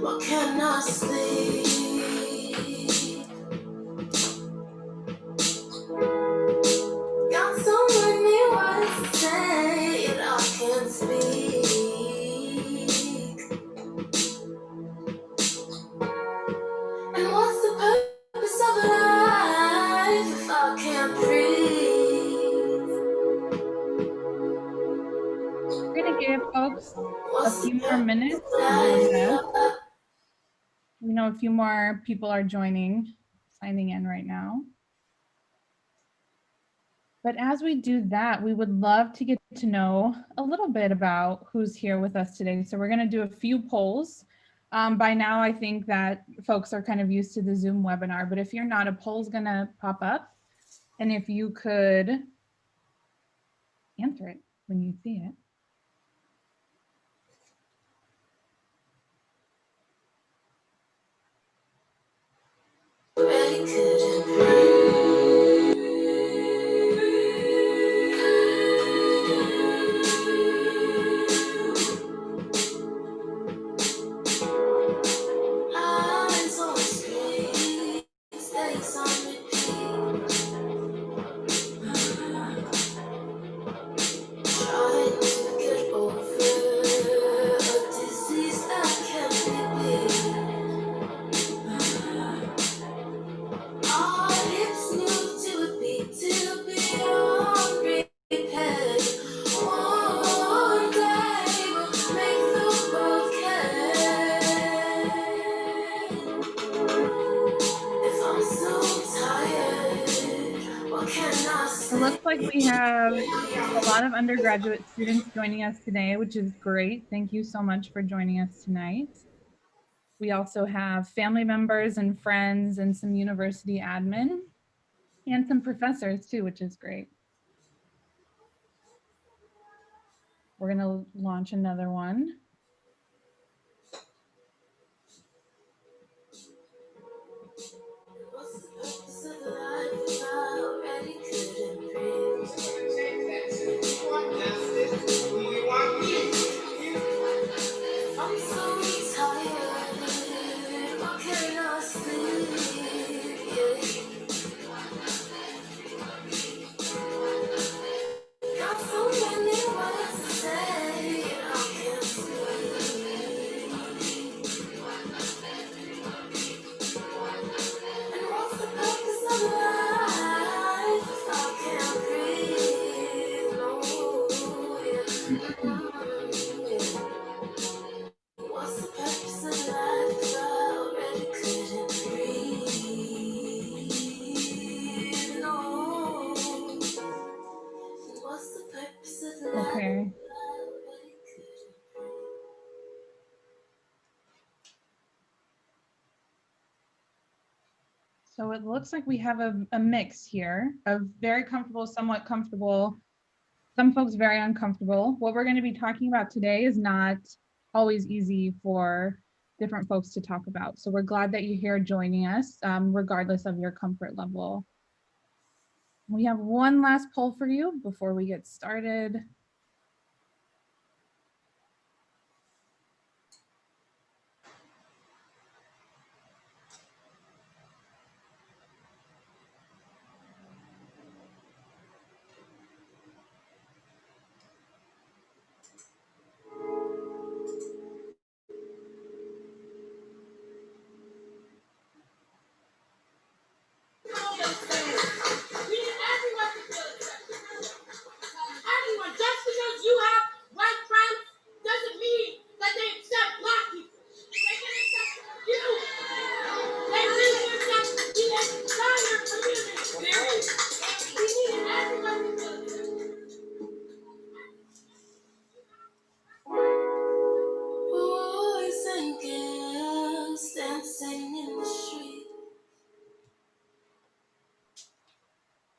What can I sleep? Got so many words to say, and I can't speak. And what's the purpose of life if I can't breathe? We're going to give folks a few more minutes to join us. We know a few more people are signing in right now. But as we do that, we would love to get to know a little bit about who's here with us today. So we're going to do a few polls. By now, I think that folks are kind of used to the Zoom webinar, but if you're not, a poll's going to pop up. And if you could answer it when you see it. It looks like we have a lot of undergraduate students joining us today, which is great. Thank you so much for joining us tonight. We also have family members and friends and some university admin and some professors too, which is great. We're going to launch another one. Okay. So it looks like we have a mix here of very comfortable, somewhat comfortable, some folks very uncomfortable. What we're going to be talking about today is not always easy for different folks to talk about. So we're glad that you're here joining us, regardless of your comfort level. We have one last poll for you before we get started.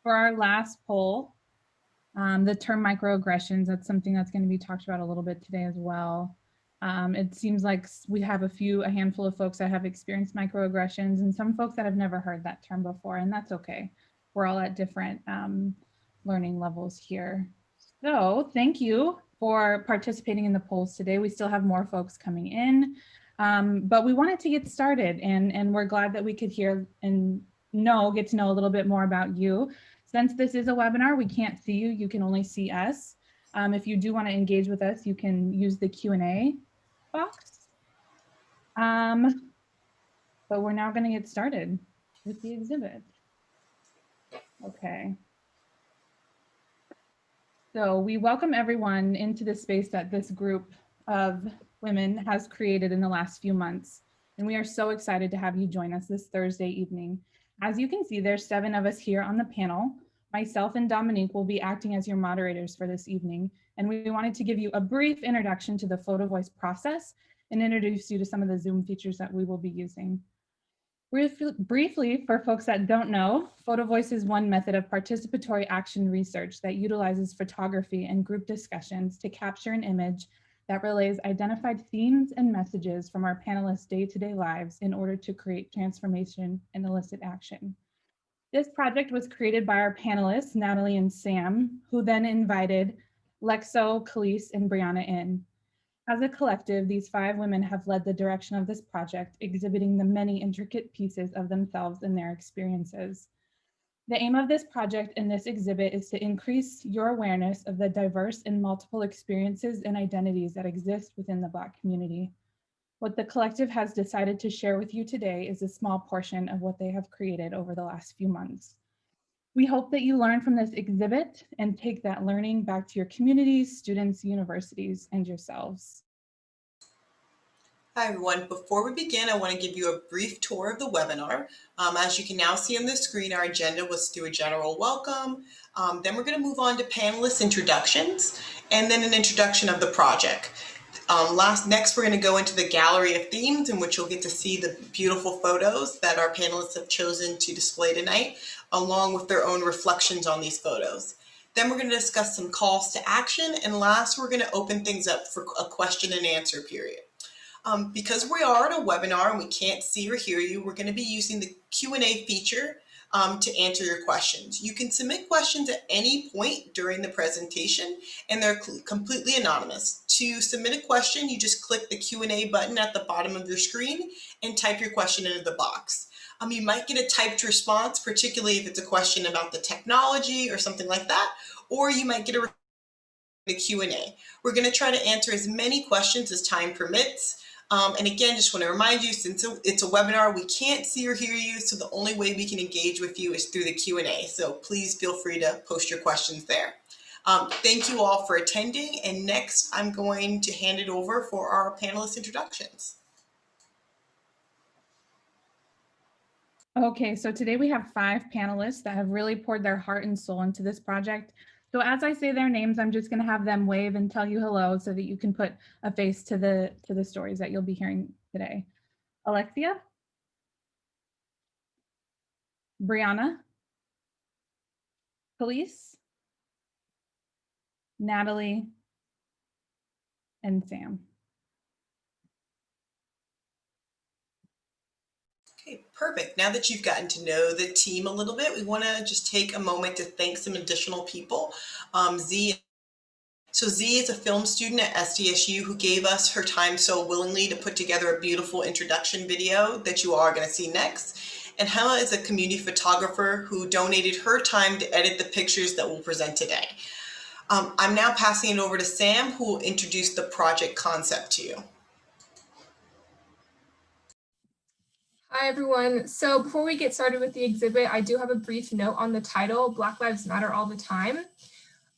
For our last poll, the term microaggressions, that's something that's going to be talked about a little bit today as well. It seems like we have a handful of folks that have experienced microaggressions and some folks that have never heard that term before, and that's okay. We're all at different learning levels here. So thank you for participating in the polls today. We still have more folks coming in. But we wanted to get started, and we're glad that we could hear and get to know a little bit more about you. Since this is a webinar, we can't see you, you can only see us. If you do want to engage with us, you can use the Q&A box. But we're now going to get started with the exhibit. Okay. So we welcome everyone into the space that this group of women has created in the last few months. And we are so excited to have you join us this Thursday evening. As you can see, there's 7 of us here on the panel. Myself and Dominique will be acting as your moderators for this evening. And we wanted to give you a brief introduction to the PhotoVoice process and introduce you to some of the Zoom features that we will be using. Briefly, for folks that don't know, PhotoVoice is one method of participatory action research that utilizes photography and group discussions to capture an image that relays identified themes and messages from our panelists' day-to-day lives in order to create transformation and elicit action. This project was created by our panelists, Natalie and Sam, who then invited Lexo, Khalees, and Brianna in. As a collective, these 5 women have led the direction of this project, exhibiting the many intricate pieces of themselves and their experiences. The aim of this project and this exhibit is to increase your awareness of the diverse and multiple experiences and identities that exist within the Black community. What the collective has decided to share with you today is a small portion of what they have created over the last few months. We hope that you learn from this exhibit and take that learning back to your communities, students, universities, and yourselves. Hi everyone, before we begin, I want to give you a brief tour of the webinar. As you can now see on the screen, our agenda was to do a general welcome. Then we're going to move on to panelist introductions and then an introduction of the project. Next, we're going to go into the gallery of themes in which you'll get to see the beautiful photos that our panelists have chosen to display tonight, along with their own reflections on these photos. Then we're going to discuss some calls to action. And last, we're going to open things up for a question and answer period. Because we are in a webinar and we can't see or hear you, we're going to be using the Q&A feature to answer your questions. You can submit questions at any point during the presentation, and they're completely anonymous. To submit a question, you just click the Q&A button at the bottom of your screen and type your question into the box. You might get a typed response, particularly if it's a question about the technology or something like that, or you might get a Q&A. We're going to try to answer as many questions as time permits. And again, just want to remind you, since it's a webinar, we can't see or hear you, so the only way we can engage with you is through the Q&A. So please feel free to post your questions there. Thank you all for attending, and next I'm going to hand it over for our panelist introductions. Okay, so today we have 5 panelists that have really poured their heart and soul into this project. So as I say their names, I'm just going to have them wave and tell you hello so that you can put a face to the stories that you'll be hearing today. Alexia, Brianna, Khalees, Natalie, and Sam. Okay, perfect. Now that you've gotten to know the team a little bit, we want to just take a moment to thank some additional people. Z is a film student at SDSU who gave us her time so willingly to put together a beautiful introduction video that you are going to see next. And Hema is a community photographer who donated her time to edit the pictures that we'll present today. I'm now passing it over to Sam, who will introduce the project concept to you. Hi, everyone. So before we get started with the exhibit, I do have a brief note on the title, Black Lives Matter All the Time.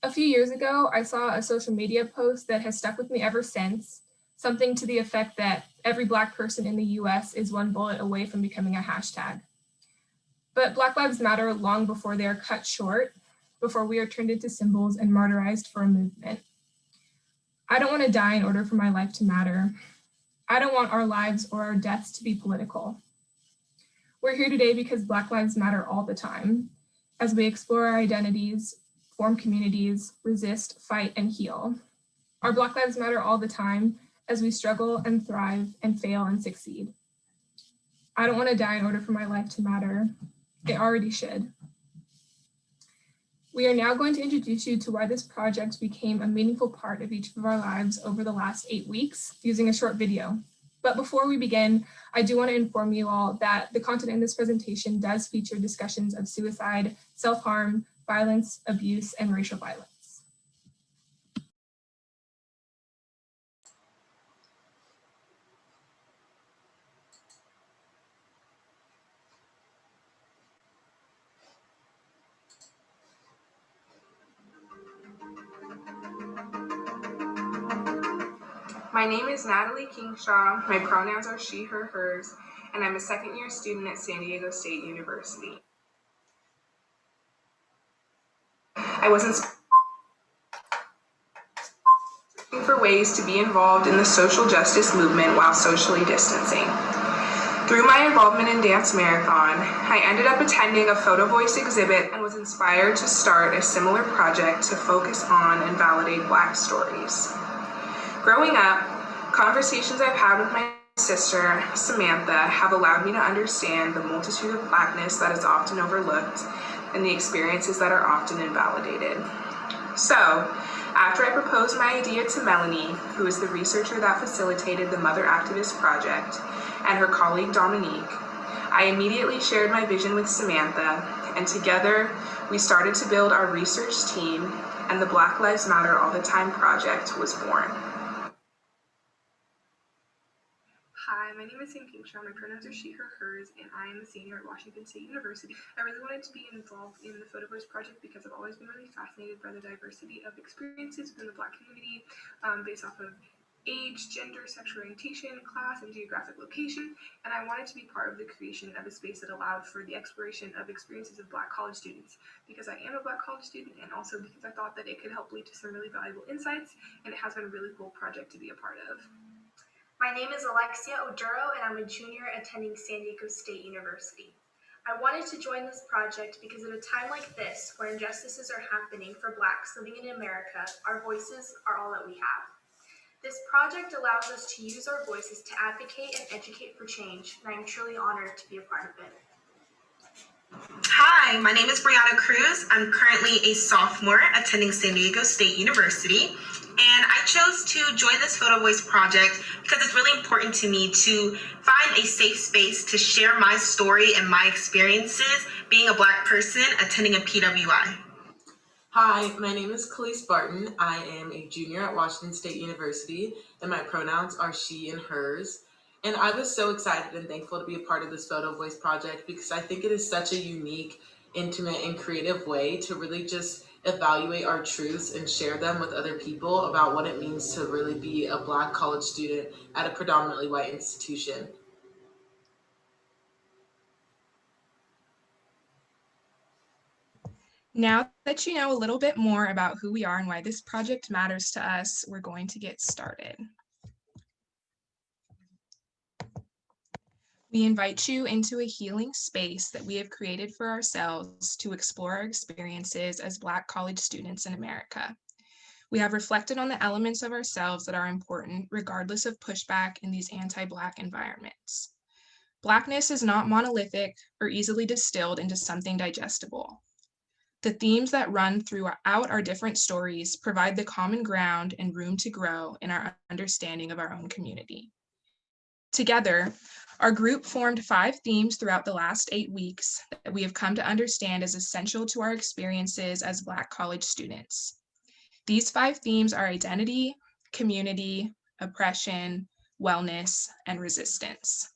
A few years ago, I saw a social media post that has stuck with me ever since, something to the effect that every Black person in the US is one bullet away from becoming a hashtag. But Black Lives matter long before they are cut short, before we are turned into symbols and martyrized for a movement. I don't want to die in order for my life to matter. I don't want our lives or our deaths to be political. We're here today because Black Lives matter all the time, as we explore our identities, form communities, resist, fight, and heal. Our Black Lives matter all the time as we struggle and thrive and fail and succeed. I don't want to die in order for my life to matter. It already should. We are now going to introduce you to why this project became a meaningful part of each of our lives over the last 8 weeks using a short video. But before we begin, I do want to inform you all that the content in this presentation does feature discussions of suicide, self-harm, violence, abuse, and racial violence. My name is Natalie Kingshaw. My pronouns are she, her, hers, and I'm a second-year student at San Diego State University. I was inspired for ways to be involved in the social justice movement while socially distancing. Through my involvement in Dance Marathon, I ended up attending a PhotoVoice exhibit and was inspired to start a similar project to focus on and validate Black stories. Growing up, conversations I've had with my sister, Samantha, have allowed me to understand the multitude of Blackness that is often overlooked and the experiences that are often invalidated. So, after I proposed my idea to Melanie, who is the researcher that facilitated the Mother Activist Project, and her colleague Dominique, I immediately shared my vision with Samantha, and together we started to build our research team, and the Black Lives Matter All the Time project was born. Hi, my name is Sam Kingshaw. My pronouns are she, her, hers, and I am a senior at Washington State University. I really wanted to be involved in the PhotoVoice project because I've always been really fascinated by the diversity of experiences within the Black community based off of age, gender, sexual orientation, class, and geographic location, and I wanted to be part of the creation of a space that allowed for the exploration of experiences of Black college students, because I am a Black college student, and also because I thought that it could help lead to some really valuable insights, and it has been a really cool project to be a part of. My name is Alexia Oduro, and I'm a junior attending San Diego State University. I wanted to join this project because at a time like this, where injustices are happening for Blacks living in America, our voices are all that we have. This project allows us to use our voices to advocate and educate for change, and I'm truly honored to be a part of it. Hi, my name is Brianna Cruz. I'm currently a sophomore attending San Diego State University, and I chose to join this PhotoVoice project because it's really important to me to find a safe space to share my story and my experiences being a Black person attending a PWI. Hi, my name is Khalees Barton. I am a junior at Washington State University, and my pronouns are she and hers. And I was so excited and thankful to be a part of this PhotoVoice project because I think it is such a unique, intimate, and creative way to really just evaluate our truths and share them with other people about what it means to really be a Black college student at a predominantly white institution. Now that you know a little bit more about who we are and why this project matters to us, we're going to get started. We invite you into a healing space that we have created for ourselves to explore our experiences as Black college students in America. We have reflected on the elements of ourselves that are important, regardless of pushback in these anti-Black environments. Blackness is not monolithic or easily distilled into something digestible. The themes that run throughout our different stories provide the common ground and room to grow in our understanding of our own community. Together, our group formed 5 themes throughout the last 8 weeks that we have come to understand as essential to our experiences as Black college students. These 5 themes are identity, community, oppression, wellness, and resistance.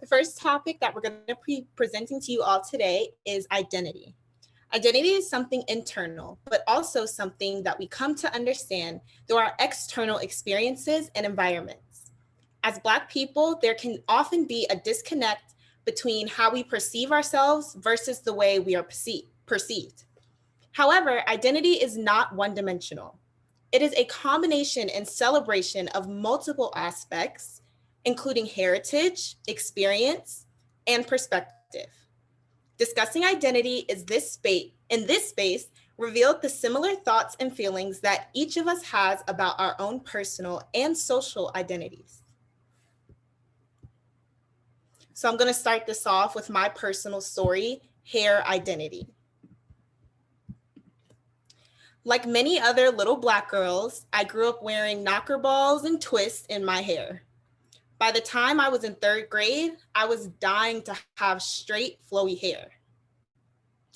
The first topic that we're going to be presenting to you all today is identity. Identity is something internal, but also something that we come to understand through our external experiences and environments. As Black people, there can often be a disconnect between how we perceive ourselves versus the way we are perceived. However, identity is not one-dimensional. It is a combination and celebration of multiple aspects, including heritage, experience, and perspective. Discussing identity in this space revealed the similar thoughts and feelings that each of us has about our own personal and social identities. So I'm going to start this off with my personal story, hair identity. Like many other little Black girls, I grew up wearing knocker balls and twists in my hair. By the time I was in 3rd grade, I was dying to have straight, flowy hair.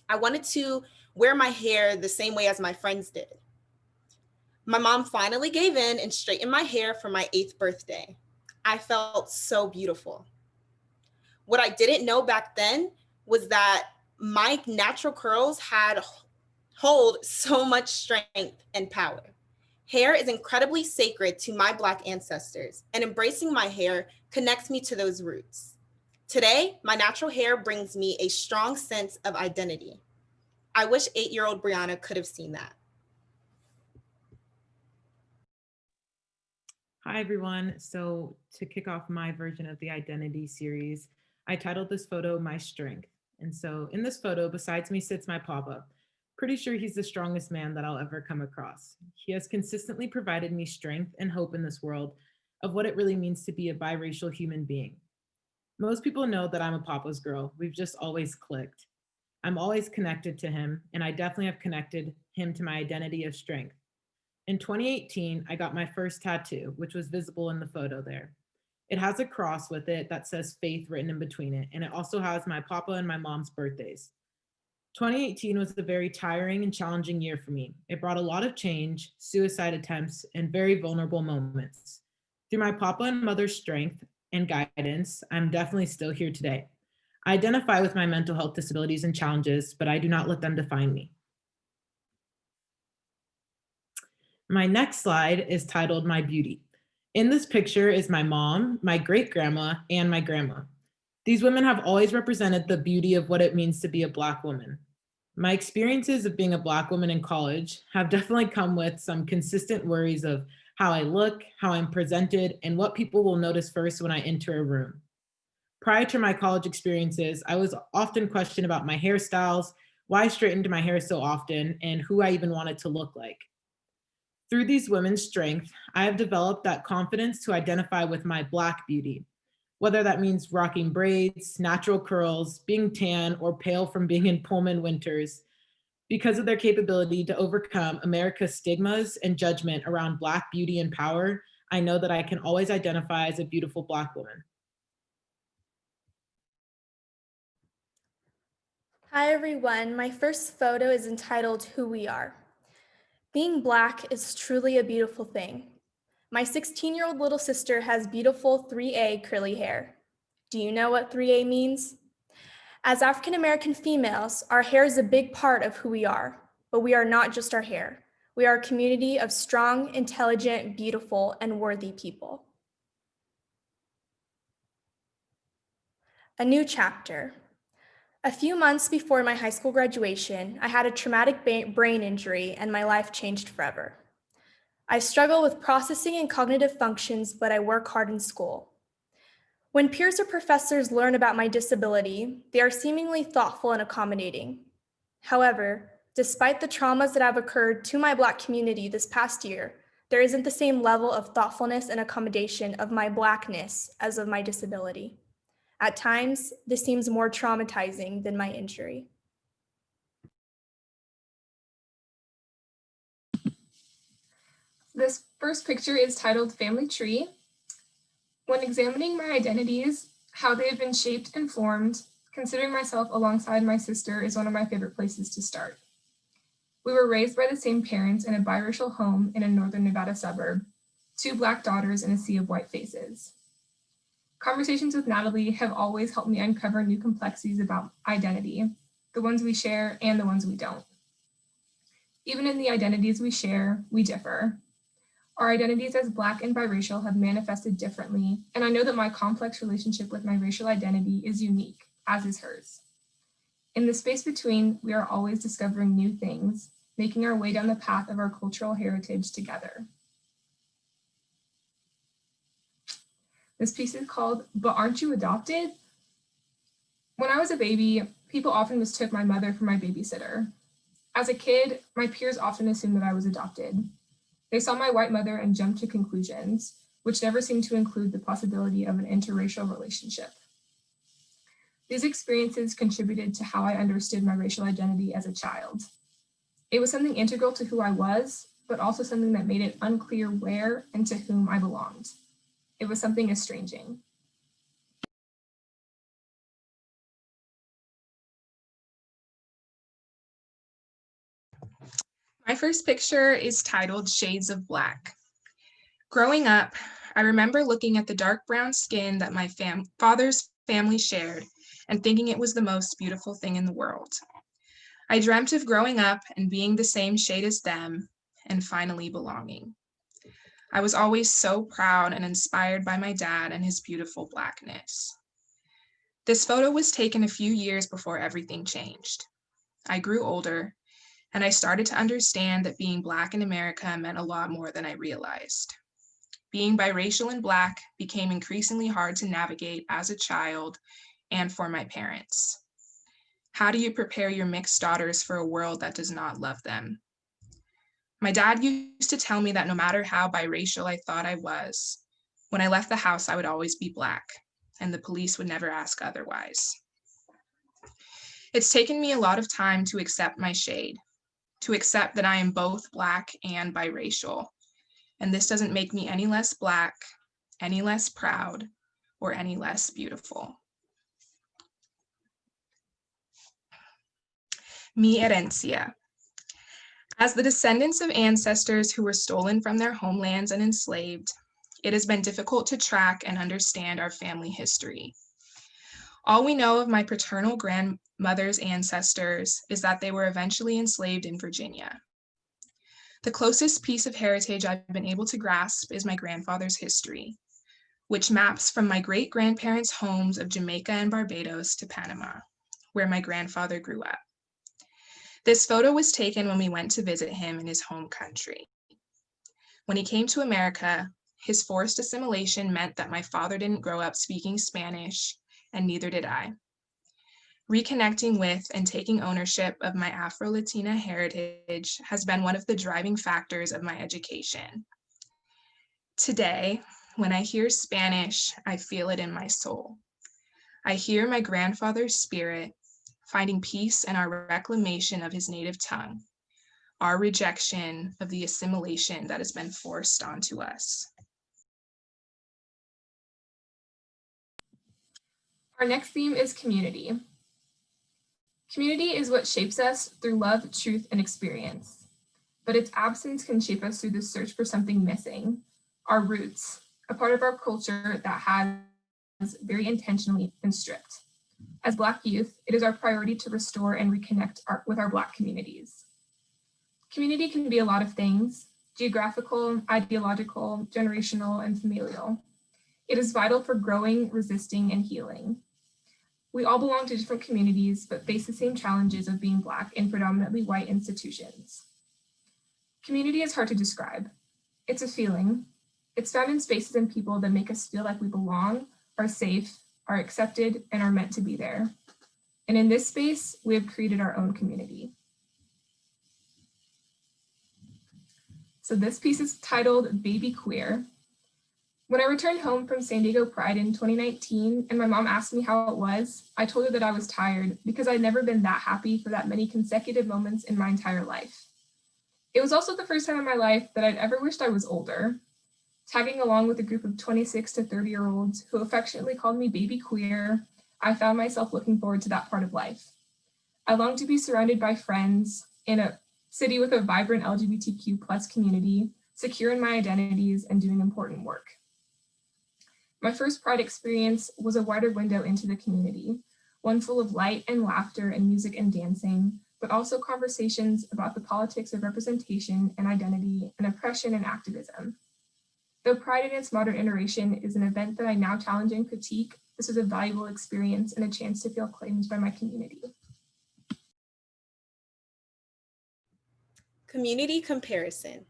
I wanted to wear my hair the same way as my friends did. My mom finally gave in and straightened my hair for my 8th birthday. I felt so beautiful. What I didn't know back then was that my natural curls hold so much strength and power. Hair is incredibly sacred to my Black ancestors, and embracing my hair connects me to those roots. Today, my natural hair brings me a strong sense of identity. I wish 8-year-old Brianna could have seen that. Hi, everyone. So to kick off my version of the identity series, I titled this photo My Strength. And so in this photo, besides me sits my papa. Pretty sure he's the strongest man that I'll ever come across. He has consistently provided me strength and hope in this world of what it really means to be a biracial human being. Most people know that I'm a papa's girl. We've just always clicked. I'm always connected to him, and I definitely have connected him to my identity of strength. In 2018, I got my first tattoo, which was visible in the photo there. It has a cross with it that says faith written in between it, and it also has my papa and my mom's birthdays. 2018 was a very tiring and challenging year for me. It brought a lot of change, suicide attempts, and very vulnerable moments. Through my papa and mother's strength and guidance, I'm definitely still here today. I identify with my mental health disabilities and challenges, but I do not let them define me. My next slide is titled My Beauty. In this picture is my mom, my great-grandma, and my grandma. These women have always represented the beauty of what it means to be a Black woman. My experiences of being a Black woman in college have definitely come with some consistent worries of how I look, how I'm presented, and what people will notice first when I enter a room. Prior to my college experiences, I was often questioned about my hairstyles, why I straightened my hair so often, and who I even wanted to look like. Through these women's strength, I have developed that confidence to identify with my Black beauty, whether that means rocking braids, natural curls, being tan, or pale from being in Pullman winters. Because of their capability to overcome America's stigmas and judgment around Black beauty and power, I know that I can always identify as a beautiful Black woman. Hi everyone, my first photo is entitled Who We Are. Being Black is truly a beautiful thing. My 16-year-old little sister has beautiful 3A curly hair. Do you know what 3A means? As African American females, our hair is a big part of who we are, but we are not just our hair. We are a community of strong, intelligent, beautiful, and worthy people. A new chapter. A few months before my high school graduation, I had a traumatic brain injury and my life changed forever. I struggle with processing and cognitive functions, but I work hard in school. When peers or professors learn about my disability, they are seemingly thoughtful and accommodating. However, despite the traumas that have occurred to my Black community this past year, there isn't the same level of thoughtfulness and accommodation of my Blackness as of my disability. At times, this seems more traumatizing than my injury. This first picture is titled Family Tree. When examining my identities, how they have been shaped and formed, considering myself alongside my sister is one of my favorite places to start. We were raised by the same parents in a biracial home in a northern Nevada suburb, 2 Black daughters in a sea of white faces. Conversations with Natalie have always helped me uncover new complexities about identity, the ones we share and the ones we don't. Even in the identities we share, we differ. Our identities as Black and biracial have manifested differently, and I know that my complex relationship with my racial identity is unique, as is hers. In the space between, we are always discovering new things, making our way down the path of our cultural heritage together. This piece is called, But Aren't You Adopted? When I was a baby, people often mistook my mother for my babysitter. As a kid, my peers often assumed that I was adopted. They saw my white mother and jumped to conclusions, which never seemed to include the possibility of an interracial relationship. These experiences contributed to how I understood my racial identity as a child. It was something integral to who I was, but also something that made it unclear where and to whom I belonged. It was something estranging. My first picture is titled Shades of Black. Growing up, I remember looking at the dark brown skin that my father's family shared and thinking it was the most beautiful thing in the world. I dreamt of growing up and being the same shade as them and finally belonging. I was always so proud and inspired by my dad and his beautiful blackness. This photo was taken a few years before everything changed. I grew older, and I started to understand that being Black in America meant a lot more than I realized. Being biracial and Black became increasingly hard to navigate as a child and for my parents. How do you prepare your mixed daughters for a world that does not love them? My dad used to tell me that no matter how biracial I thought I was, when I left the house, I would always be Black, and the police would never ask otherwise. It's taken me a lot of time to accept my shade, to accept that I am both Black and biracial, and this doesn't make me any less Black, any less proud, or any less beautiful. Mi herencia. As the descendants of ancestors who were stolen from their homelands and enslaved, it has been difficult to track and understand our family history. All we know of my paternal grandmother's ancestors is that they were eventually enslaved in Virginia. The closest piece of heritage I've been able to grasp is my grandfather's history, which maps from my great-grandparents' homes of Jamaica and Barbados to Panama, where my grandfather grew up. This photo was taken when we went to visit him in his home country. When he came to America, his forced assimilation meant that my father didn't grow up speaking Spanish, and neither did I. Reconnecting with and taking ownership of my Afro-Latina heritage has been one of the driving factors of my education. Today, when I hear Spanish, I feel it in my soul. I hear my grandfather's spirit, finding peace in our reclamation of his native tongue, our rejection of the assimilation that has been forced onto us. Our next theme is community. Community is what shapes us through love, truth, and experience. But its absence can shape us through the search for something missing, our roots, a part of our culture that has very intentionally been stripped. As Black youth, it is our priority to restore and reconnect with our Black communities. Community can be a lot of things: geographical, ideological, generational, and familial. It is vital for growing, resisting, and healing. We all belong to different communities, but face the same challenges of being Black in predominantly white institutions. Community is hard to describe. It's a feeling. It's found in spaces and people that make us feel like we belong, are safe, are accepted, and are meant to be there. And in this space, we have created our own community. So this piece is titled Baby Queer. When I returned home from San Diego Pride in 2019 and my mom asked me how it was, I told her that I was tired because I'd never been that happy for that many consecutive moments in my entire life. It was also the first time in my life that I'd ever wished I was older. Tagging along with a group of 26 to 30-year-olds who affectionately called me Baby Queer, I found myself looking forward to that part of life. I longed to be surrounded by friends in a city with a vibrant LGBTQ+ community, secure in my identities and doing important work. My first Pride experience was a wider window into the community, one full of light and laughter and music and dancing, but also conversations about the politics of representation and identity and oppression and activism. Though Pride in its modern iteration is an event that I now challenge and critique, this was a valuable experience and a chance to feel claimed by my community. Community comparison.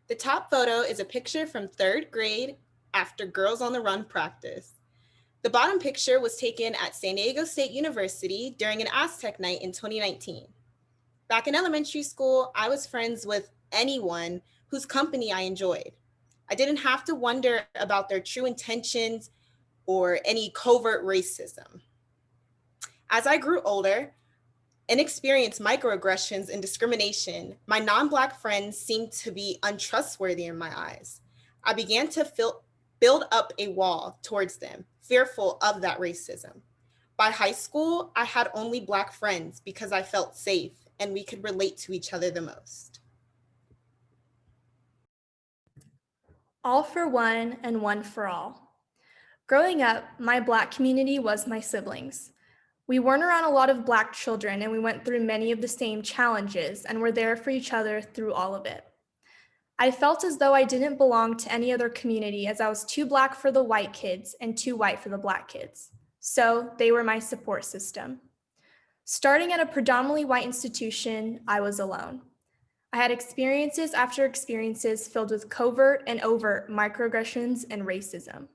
The top photo is a picture from 3rd grade after Girls on the Run practice. The bottom picture was taken at San Diego State University during an Aztec night in 2019. Back in elementary school, I was friends with anyone whose company I enjoyed. I didn't have to wonder about their true intentions or any covert racism. As I grew older, and experienced microaggressions and discrimination, my non-Black friends seemed to be untrustworthy in my eyes. I began to build up a wall towards them, fearful of that racism. By high school, I had only Black friends because I felt safe and we could relate to each other the most. All for one and one for all. Growing up, my Black community was my siblings. We weren't around a lot of Black children, and we went through many of the same challenges and were there for each other through all of it. I felt as though I didn't belong to any other community, as I was too Black for the white kids and too white for the Black kids. So they were my support system. Starting at a predominantly white institution, I was alone. I had experiences after experiences filled with covert and overt microaggressions and racism.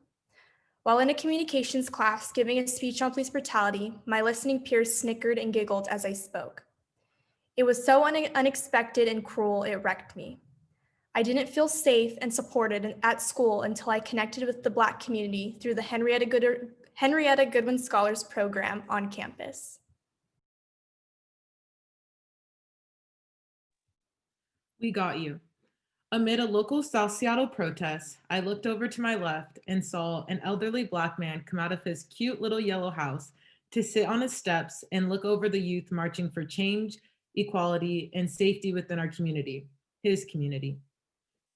While in a communications class giving a speech on police brutality, my listening peers snickered and giggled as I spoke. It was so unexpected and cruel, it wrecked me. I didn't feel safe and supported at school until I connected with the Black community through the Henrietta Goodwin Scholars Program on campus. We got you. Amid a local South Seattle protest, I looked over to my left and saw an elderly Black man come out of his cute little yellow house to sit on his steps and look over the youth marching for change, equality, and safety within our community, his community.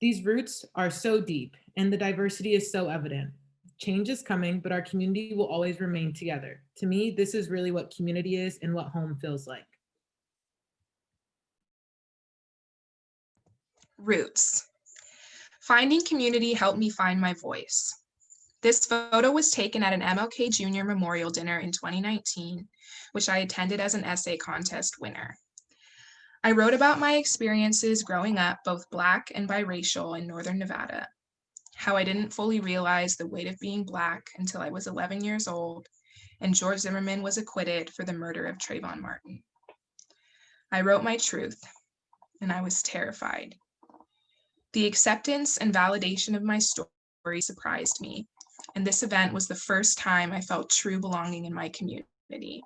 These roots are so deep and the diversity is so evident. Change is coming, but our community will always remain together. To me, this is really what community is and what home feels like. Roots. Finding community helped me find my voice. This photo was taken at an MLK Jr. Memorial Dinner in 2019, which I attended as an essay contest winner. I wrote about my experiences growing up, both Black and biracial in Northern Nevada, how I didn't fully realize the weight of being Black until I was 11 years old, and George Zimmerman was acquitted for the murder of Trayvon Martin. I wrote my truth, and I was terrified. The acceptance and validation of my story surprised me, and this event was the first time I felt true belonging in my community.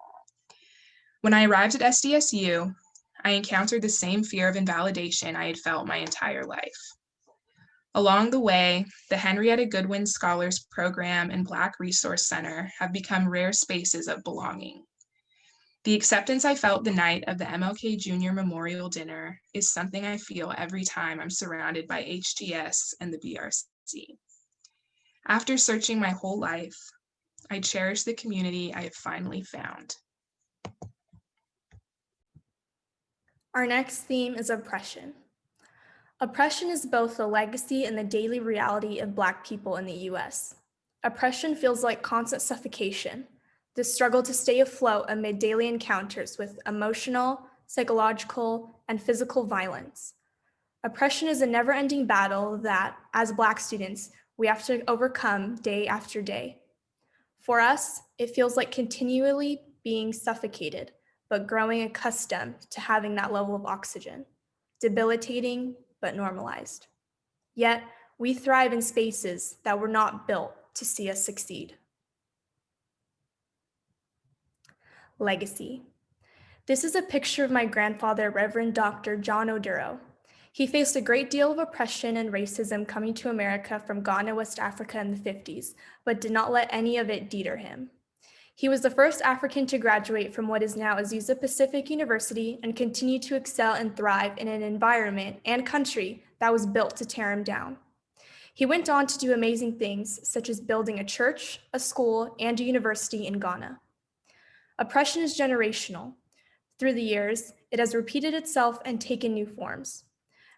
When I arrived at SDSU, I encountered the same fear of invalidation I had felt my entire life. Along the way, the Henrietta Goodwin Scholars Program and Black Resource Center have become rare spaces of belonging. The acceptance I felt the night of the MLK Jr. Memorial Dinner is something I feel every time I'm surrounded by HGS and the BRC. After searching my whole life, I cherish the community I have finally found. Our next theme is oppression. Oppression is both the legacy and the daily reality of Black people in the US. Oppression feels like constant suffocation, the struggle to stay afloat amid daily encounters with emotional, psychological, and physical violence. Oppression is a never-ending battle that, as Black students, we have to overcome day after day. For us, it feels like continually being suffocated, but growing accustomed to having that level of oxygen, debilitating but normalized. Yet, we thrive in spaces that were not built to see us succeed. Legacy. This is a picture of my grandfather, Reverend Dr. John Oduro. He faced a great deal of oppression and racism coming to America from Ghana, West Africa in the 50s, but did not let any of it deter him. He was the first African to graduate from what is now Azusa Pacific University and continued to excel and thrive in an environment and country that was built to tear him down. He went on to do amazing things, such as building a church, a school, and a university in Ghana. Oppression is generational. Through the years, it has repeated itself and taken new forms.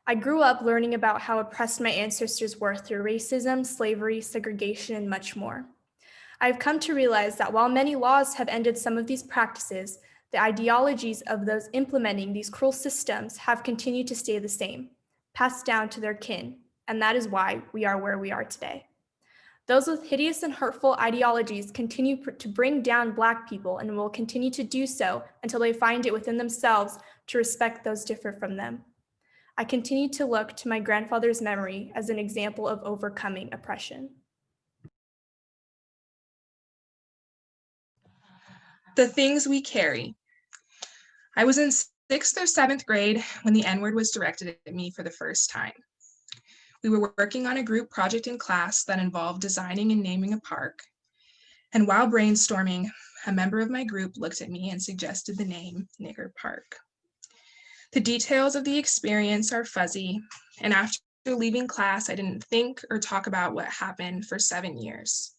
I grew up learning about how oppressed my ancestors were through racism, slavery, segregation, and much more. I've come to realize that while many laws have ended some of these practices, the ideologies of those implementing these cruel systems have continued to stay the same, passed down to their kin, and that is why we are where we are today. Those with hideous and hurtful ideologies continue to bring down Black people and will continue to do so until they find it within themselves to respect those different from them. I continue to look to my grandfather's memory as an example of overcoming oppression. The things we carry. I was in 6th or 7th grade when the N-word was directed at me for the first time. We were working on a group project in class that involved designing and naming a park. And while brainstorming, a member of my group looked at me and suggested the name Nigger Park. The details of the experience are fuzzy, and after leaving class, I didn't think or talk about what happened for 7 years.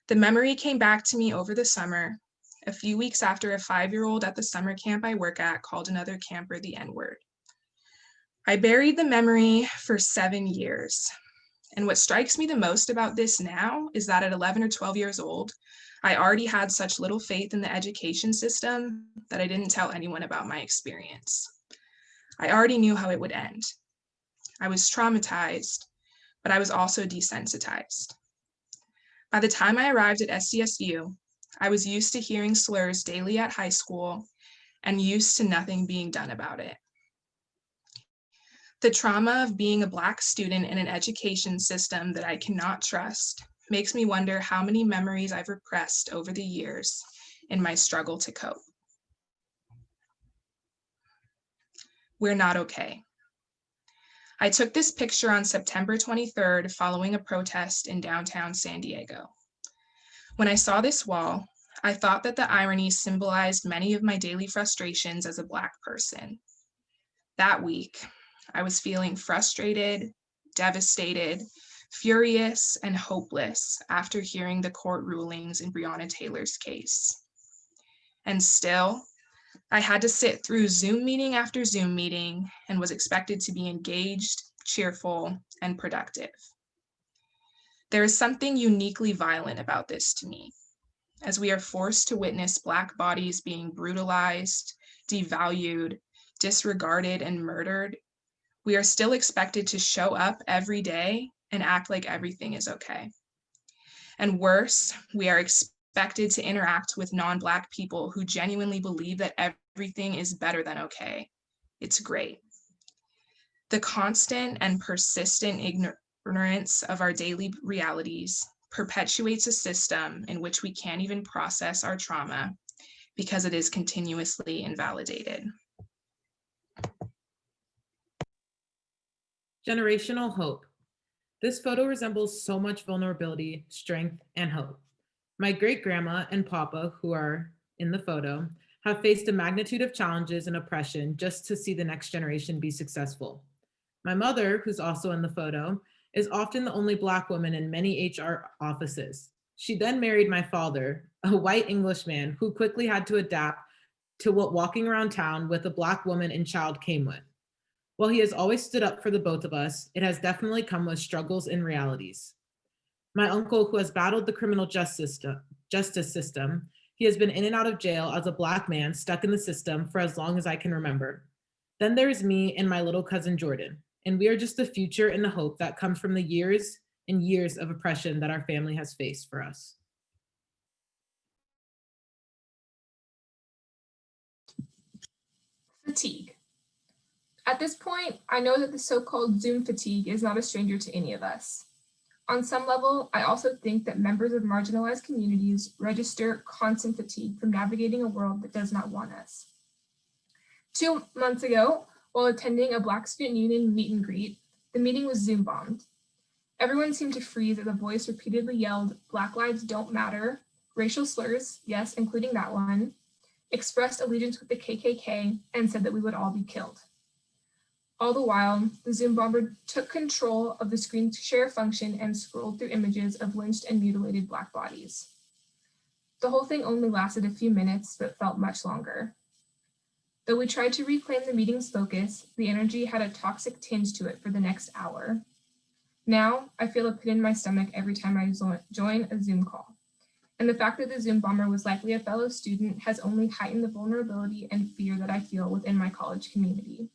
The memory came back to me over the summer, a few weeks after a 5-year-old at the summer camp I work at called another camper the N-word. I buried the memory for 7 years. And what strikes me the most about this now is that at 11 or 12 years old, I already had such little faith in the education system that I didn't tell anyone about my experience. I already knew how it would end. I was traumatized, but I was also desensitized. By the time I arrived at SDSU, I was used to hearing slurs daily at high school and used to nothing being done about it. The trauma of being a Black student in an education system that I cannot trust makes me wonder how many memories I've repressed over the years in my struggle to cope. We're not okay. I took this picture on September 23rd following a protest in downtown San Diego. When I saw this wall, I thought that the irony symbolized many of my daily frustrations as a Black person. That week, I was feeling frustrated, devastated, furious, and hopeless after hearing the court rulings in Breonna Taylor's case. And still, I had to sit through Zoom meeting after Zoom meeting and was expected to be engaged, cheerful, and productive. There is something uniquely violent about this to me, as we are forced to witness Black bodies being brutalized, devalued, disregarded, and murdered. We are still expected to show up every day and act like everything is okay. And worse, we are expected to interact with non-Black people who genuinely believe that everything is better than okay. It's great. The constant and persistent ignorance of our daily realities perpetuates a system in which we can't even process our trauma because it is continuously invalidated. Generational hope. This photo resembles so much vulnerability, strength, and hope. My great-grandma and papa, who are in the photo, have faced a magnitude of challenges and oppression just to see the next generation be successful. My mother, who's also in the photo, is often the only Black woman in many HR offices. She then married my father, a white Englishman who quickly had to adapt to what walking around town with a Black woman and child came with. While he has always stood up for the both of us, it has definitely come with struggles and realities. My uncle, who has battled the criminal justice system, he has been in and out of jail as a Black man stuck in the system for as long as I can remember. Then there's me and my little cousin Jordan, and we are just the future and the hope that comes from the years and years of oppression that our family has faced for us. Fatigue. At this point, I know that the so-called Zoom fatigue is not a stranger to any of us. On some level, I also think that members of marginalized communities register constant fatigue from navigating a world that does not want us. 2 months ago, while attending a Black Student Union meet and greet, the meeting was Zoom bombed. Everyone seemed to freeze as a voice repeatedly yelled, "Black lives don't matter," racial slurs, yes, including that one, expressed allegiance with the KKK, and said that we would all be killed. All the while, the Zoom bomber took control of the screen share function and scrolled through images of lynched and mutilated Black bodies. The whole thing only lasted a few minutes, but felt much longer. Though we tried to reclaim the meeting's focus, the energy had a toxic tinge to it for the next hour. Now, I feel a pit in my stomach every time I join a Zoom call. And the fact that the Zoom bomber was likely a fellow student has only heightened the vulnerability and fear that I feel within my college community.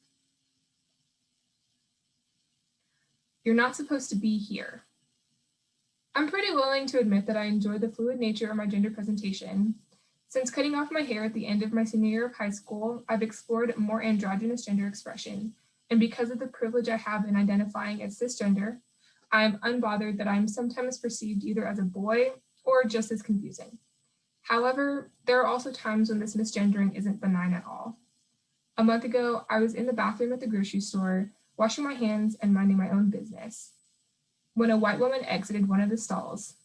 You're not supposed to be here. I'm pretty willing to admit that I enjoy the fluid nature of my gender presentation. Since cutting off my hair at the end of my senior year of high school, I've explored more androgynous gender expression. And because of the privilege I have in identifying as cisgender, I'm unbothered that I'm sometimes perceived either as a boy or just as confusing. However, there are also times when this misgendering isn't benign at all. A month ago, I was in the bathroom at the grocery store, washing my hands and minding my own business, when a white woman exited one of the stalls.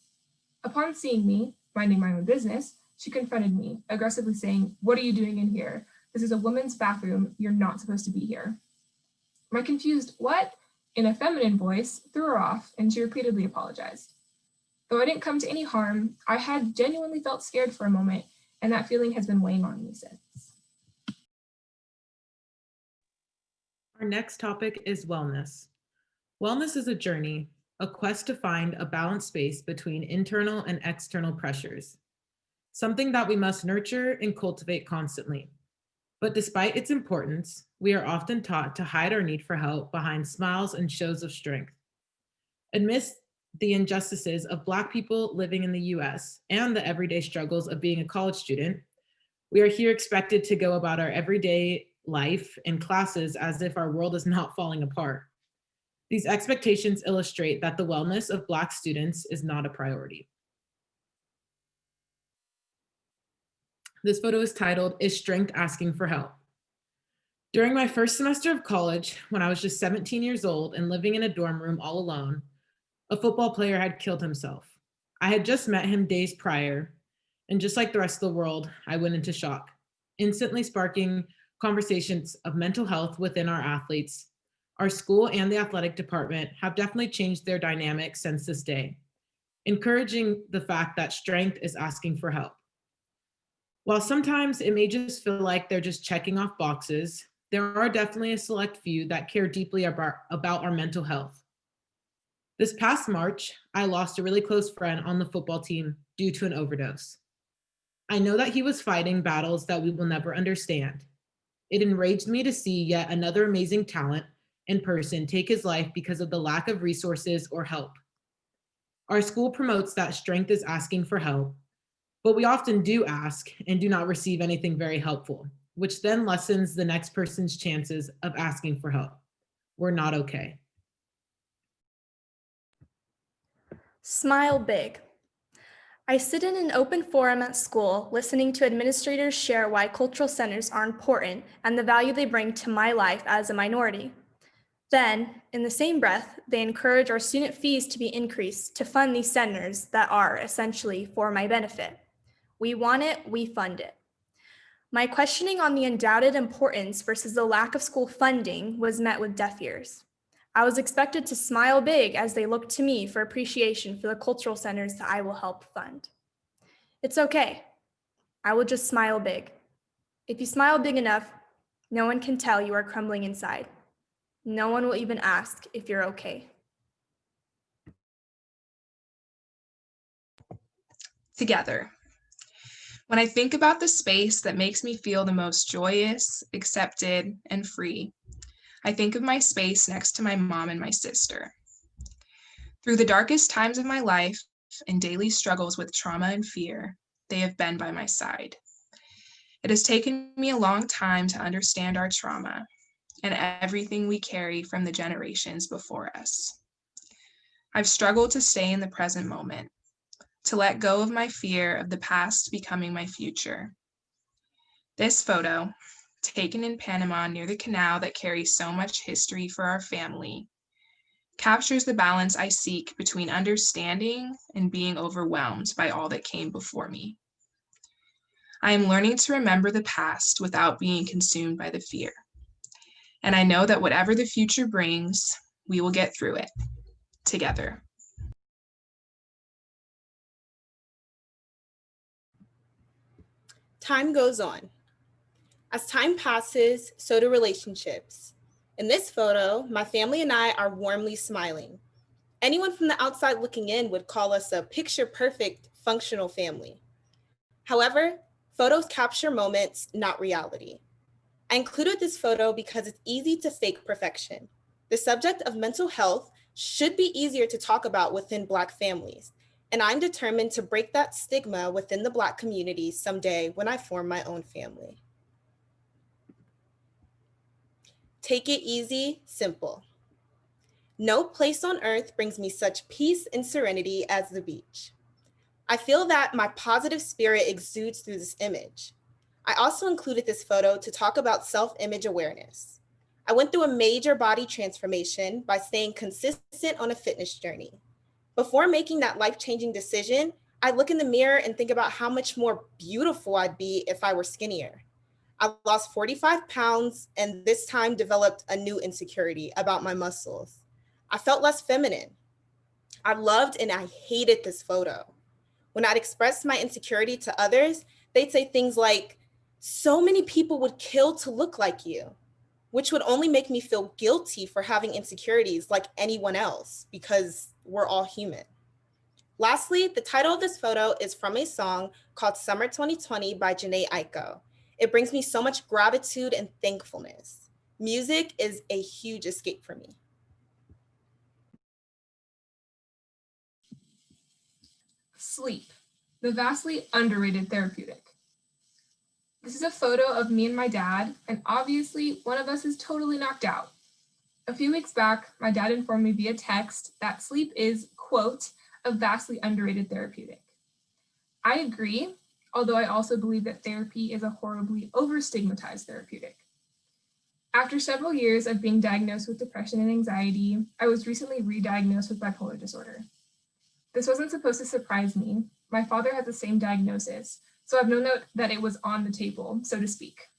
Upon seeing me, minding my own business, she confronted me, aggressively saying, "What are you doing in here? This is a woman's bathroom. You're not supposed to be here." My confused "what?" in a feminine voice threw her off, and she repeatedly apologized. Though I didn't come to any harm, I had genuinely felt scared for a moment, and that feeling has been weighing on me since. Our next topic is wellness. Wellness is a journey, a quest to find a balanced space between internal and external pressures, something that we must nurture and cultivate constantly. But despite its importance, we are often taught to hide our need for help behind smiles and shows of strength. Amidst the injustices of Black people living in the US and the everyday struggles of being a college student, we are here expected to go about our everyday life and classes as if our world is not falling apart. These expectations illustrate that the wellness of Black students is not a priority. This photo is titled, "Is Strength Asking for Help?" During my first semester of college, when I was just 17 years old and living in a dorm room all alone, a football player had killed himself. I had just met him days prior, and just like the rest of the world, I went into shock, instantly sparking conversations of mental health within our athletes. Our school and the athletic department have definitely changed their dynamics since this day, encouraging the fact that strength is asking for help. While sometimes it may just feel like they're just checking off boxes, there are definitely a select few that care deeply about our mental health. This past March, I lost a really close friend on the football team due to an overdose. I know that he was fighting battles that we will never understand. It enraged me to see yet another amazing talent and person take his life because of the lack of resources or help. Our school promotes that strength is asking for help, but we often do ask and do not receive anything very helpful, which then lessens the next person's chances of asking for help. We're not okay. Smile big. I sit in an open forum at school, listening to administrators share why cultural centers are important and the value they bring to my life as a minority. Then, in the same breath, they encourage our student fees to be increased to fund these centers that are essentially for my benefit. We want it, we fund it. My questioning on the undoubted importance versus the lack of school funding was met with deaf ears. I was expected to smile big as they looked to me for appreciation for the cultural centers that I will help fund. It's okay. I will just smile big. If you smile big enough, no one can tell you are crumbling inside. No one will even ask if you're okay. Together. When I think about the space that makes me feel the most joyous, accepted, and free, I think of my space next to my mom and my sister. Through the darkest times of my life and daily struggles with trauma and fear, they have been by my side. It has taken me a long time to understand our trauma and everything we carry from the generations before us. I've struggled to stay in the present moment, to let go of my fear of the past becoming my future. This photo, taken in Panama near the canal that carries so much history for our family, captures the balance I seek between understanding and being overwhelmed by all that came before me. I am learning to remember the past without being consumed by the fear. And I know that whatever the future brings, we will get through it together. Time goes on. As time passes, so do relationships. In this photo, my family and I are warmly smiling. Anyone from the outside looking in would call us a picture-perfect, functional family. However, photos capture moments, not reality. I included this photo because it's easy to fake perfection. The subject of mental health should be easier to talk about within Black families, and I'm determined to break that stigma within the Black community someday when I form my own family. Take it easy, simple. No place on earth brings me such peace and serenity as the beach. I feel that my positive spirit exudes through this image. I also included this photo to talk about self-image awareness. I went through a major body transformation by staying consistent on a fitness journey. Before making that life-changing decision, I look in the mirror and think about how much more beautiful I'd be if I were skinnier. I lost 45 pounds and this time developed a new insecurity about my muscles. I felt less feminine. I loved and I hated this photo. When I'd express my insecurity to others, they'd say things like, "So many people would kill to look like you," which would only make me feel guilty for having insecurities like anyone else because we're all human. Lastly, the title of this photo is from a song called Summer 2020 by Janae Aiko. It brings me so much gratitude and thankfulness. Music is a huge escape for me. Sleep, the vastly underrated therapeutic. This is a photo of me and my dad, and obviously one of us is totally knocked out. A few weeks back, my dad informed me via text that sleep is, quote, a vastly underrated therapeutic. I agree, although I also believe that therapy is a horribly overstigmatized therapeutic. After several years of being diagnosed with depression and anxiety, I was recently re-diagnosed with bipolar disorder. This wasn't supposed to surprise me. My father has the same diagnosis, so I've known that it was on the table, so to speak.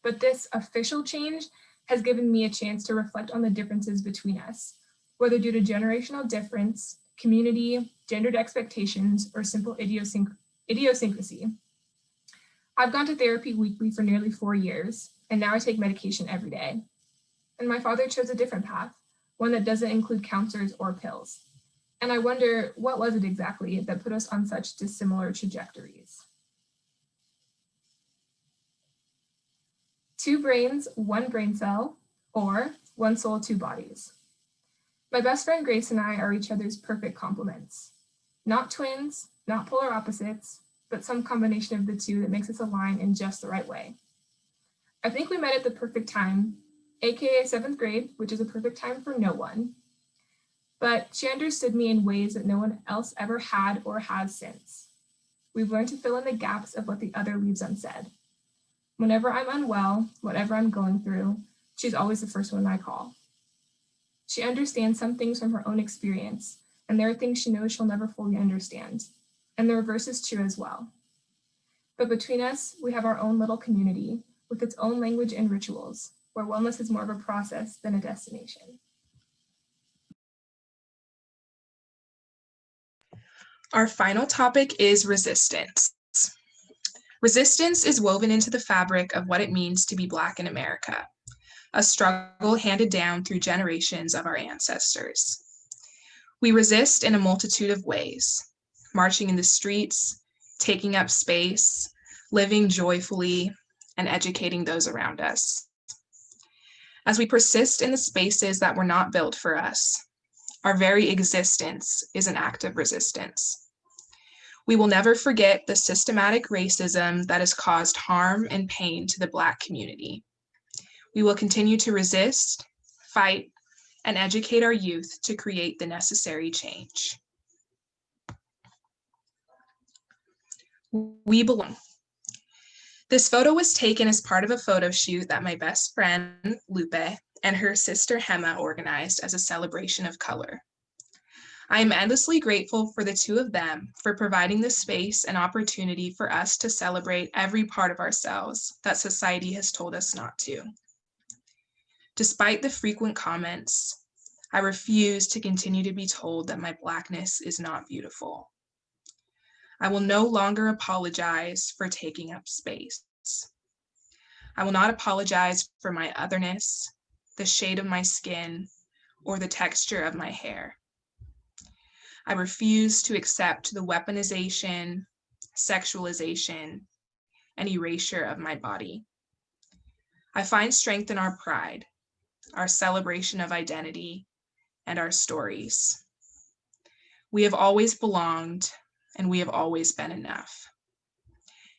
But this official change has given me a chance to reflect on the differences between us, whether due to generational difference, community, gendered expectations, or simple idiosyncrasy. I've gone to therapy weekly for nearly 4 years, and now I take medication every day. And my father chose a different path, one that doesn't include counselors or pills. And I wonder, what was it exactly that put us on such dissimilar trajectories? 2 brains, 1 brain cell, or 1 soul, 2 bodies. My best friend Grace and I are each other's perfect complements. Not twins, not polar opposites, but some combination of the two that makes us align in just the right way. I think we met at the perfect time, aka 7th grade, which is a perfect time for no one. But she understood me in ways that no one else ever had or has since. We've learned to fill in the gaps of what the other leaves unsaid. Whenever I'm unwell, whatever I'm going through, she's always the first one I call. She understands some things from her own experience, and there are things she knows she'll never fully understand. And the reverse is true as well. But between us, we have our own little community with its own language and rituals, where wellness is more of a process than a destination. Our final topic is resistance. Resistance is woven into the fabric of what it means to be Black in America, a struggle handed down through generations of our ancestors. We resist in a multitude of ways, marching in the streets, taking up space, living joyfully, and educating those around us. As we persist in the spaces that were not built for us, our very existence is an act of resistance. We will never forget the systematic racism that has caused harm and pain to the Black community. We will continue to resist, fight, and educate our youth to create the necessary change. We belong. This photo was taken as part of a photo shoot that my best friend, Lupe, and her sister, Hema, organized as a celebration of color. I am endlessly grateful for the two of them for providing the space and opportunity for us to celebrate every part of ourselves that society has told us not to. Despite the frequent comments, I refuse to continue to be told that my Blackness is not beautiful. I will no longer apologize for taking up space. I will not apologize for my otherness, the shade of my skin, or the texture of my hair. I refuse to accept the weaponization, sexualization, and erasure of my body. I find strength in our pride, our celebration of identity, and our stories. We have always belonged, and we have always been enough.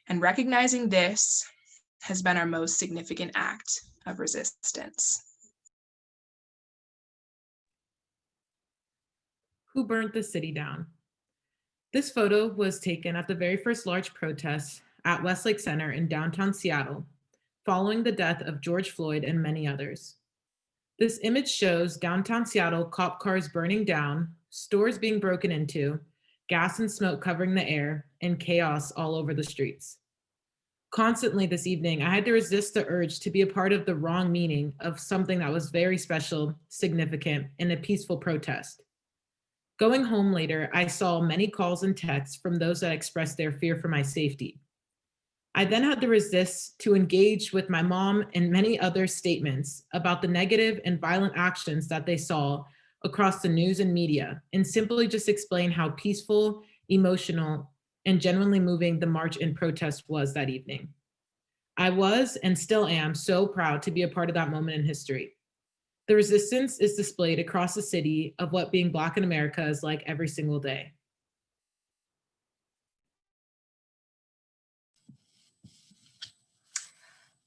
And recognizing this has been our most significant act of resistance. Who burnt the city down? This photo was taken at the very first large protest at Westlake Center in downtown Seattle, following the death of George Floyd and many others. This image shows downtown Seattle cop cars burning down, stores being broken into, gas and smoke covering the air, and chaos all over the streets. Constantly this evening, I had to resist the urge to be a part of the wrong meaning of something that was very special, significant, and a peaceful protest. Going home later, I saw many calls and texts from those that expressed their fear for my safety. I then had to resist to engage with my mom and many other statements about the negative and violent actions that they saw across the news and media, and simply just explain how peaceful, emotional, and genuinely moving the march and protest was that evening. I was and still am so proud to be a part of that moment in history. The resistance is displayed across the city of what being Black in America is like every single day.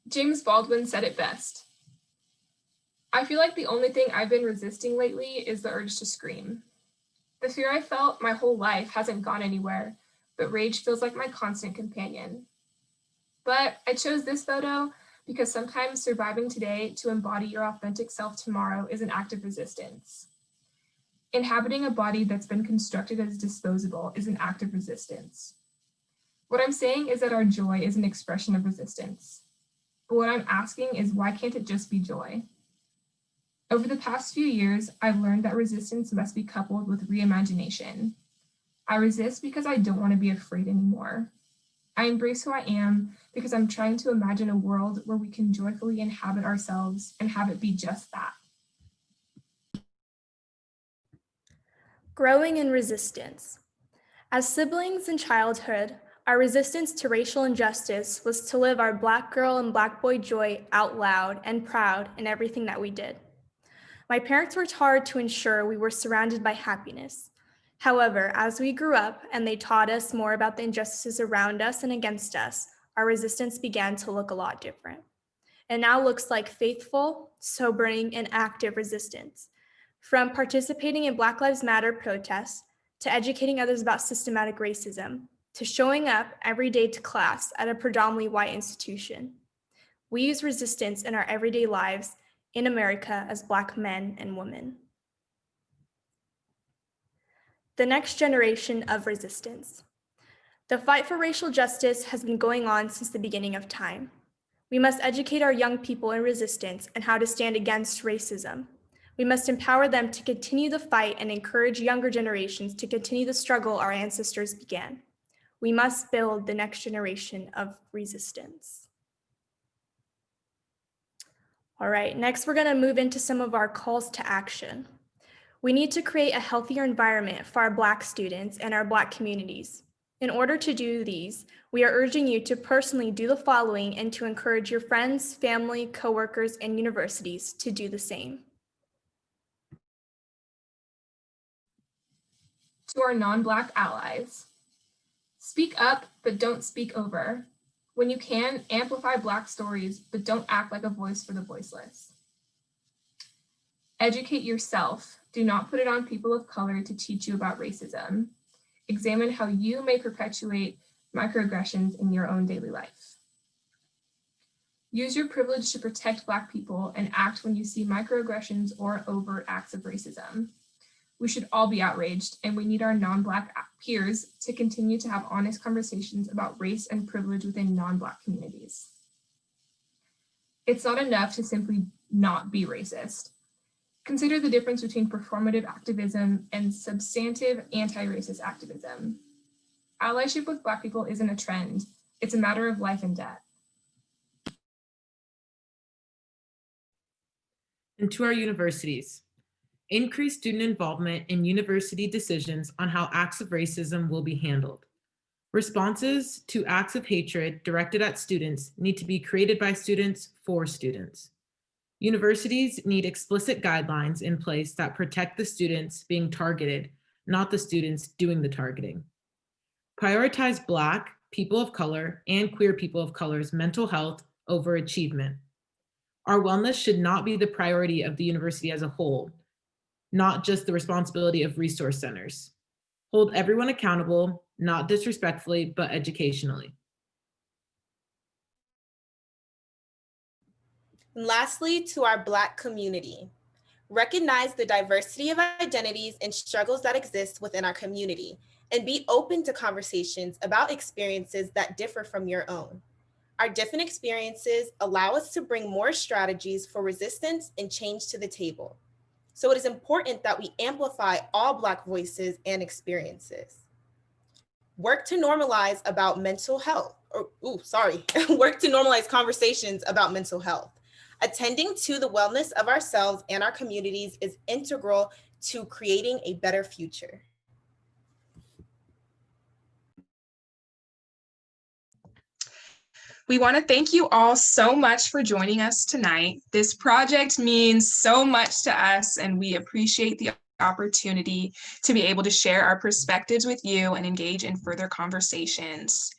James Baldwin said it best. I feel like the only thing I've been resisting lately is the urge to scream. The fear I felt my whole life hasn't gone anywhere, but rage feels like my constant companion. But I chose this photo because sometimes surviving today to embody your authentic self tomorrow is an act of resistance. Inhabiting a body that's been constructed as disposable is an act of resistance. What I'm saying is that our joy is an expression of resistance. But what I'm asking is, why can't it just be joy? Over the past few years, I've learned that resistance must be coupled with reimagination. I resist because I don't want to be afraid anymore. I embrace who I am because I'm trying to imagine a world where we can joyfully inhabit ourselves and have it be just that. Growing in resistance. As siblings in childhood, our resistance to racial injustice was to live our Black girl and Black boy joy out loud and proud in everything that we did. My parents worked hard to ensure we were surrounded by happiness. However, as we grew up and they taught us more about the injustices around us and against us, our resistance began to look a lot different. It now looks like faithful, sobering, and active resistance. From participating in Black Lives Matter protests, to educating others about systematic racism, to showing up every day to class at a predominantly white institution. We use resistance in our everyday lives in America as Black men and women. The next generation of resistance. The fight for racial justice has been going on since the beginning of time. We must educate our young people in resistance and how to stand against racism. We must empower them to continue the fight and encourage younger generations to continue the struggle our ancestors began. We must build the next generation of resistance. All right, next we're going to move into some of our calls to action. We need to create a healthier environment for our Black students and our Black communities. In order to do these, we are urging you to personally do the following and to encourage your friends, family, coworkers, and universities to do the same. To our non-Black allies, speak up, but don't speak over. When you can, amplify Black stories, but don't act like a voice for the voiceless. Educate yourself. Do not put it on people of color to teach you about racism. Examine how you may perpetuate microaggressions in your own daily life. Use your privilege to protect Black people and act when you see microaggressions or overt acts of racism. We should all be outraged, and we need our non-Black peers to continue to have honest conversations about race and privilege within non-Black communities. It's not enough to simply not be racist. Consider the difference between performative activism and substantive anti-racist activism. Allyship with Black people isn't a trend, it's a matter of life and death. And to our universities, increase student involvement in university decisions on how acts of racism will be handled. Responses to acts of hatred directed at students need to be created by students for students. Universities need explicit guidelines in place that protect the students being targeted, not the students doing the targeting. Prioritize Black, people of color, and queer people of color's mental health over achievement. Our wellness should not be the priority of the university as a whole, not just the responsibility of resource centers. Hold everyone accountable, not disrespectfully, but educationally. And lastly, to our Black community, recognize the diversity of identities and struggles that exist within our community, and be open to conversations about experiences that differ from your own. Our different experiences allow us to bring more strategies for resistance and change to the table. So it is important that we amplify all Black voices and experiences. Work to normalize about mental health, work to normalize conversations about mental health. Attending to the wellness of ourselves and our communities is integral to creating a better future. We want to thank you all so much for joining us tonight. This project means so much to us, and we appreciate the opportunity to be able to share our perspectives with you and engage in further conversations.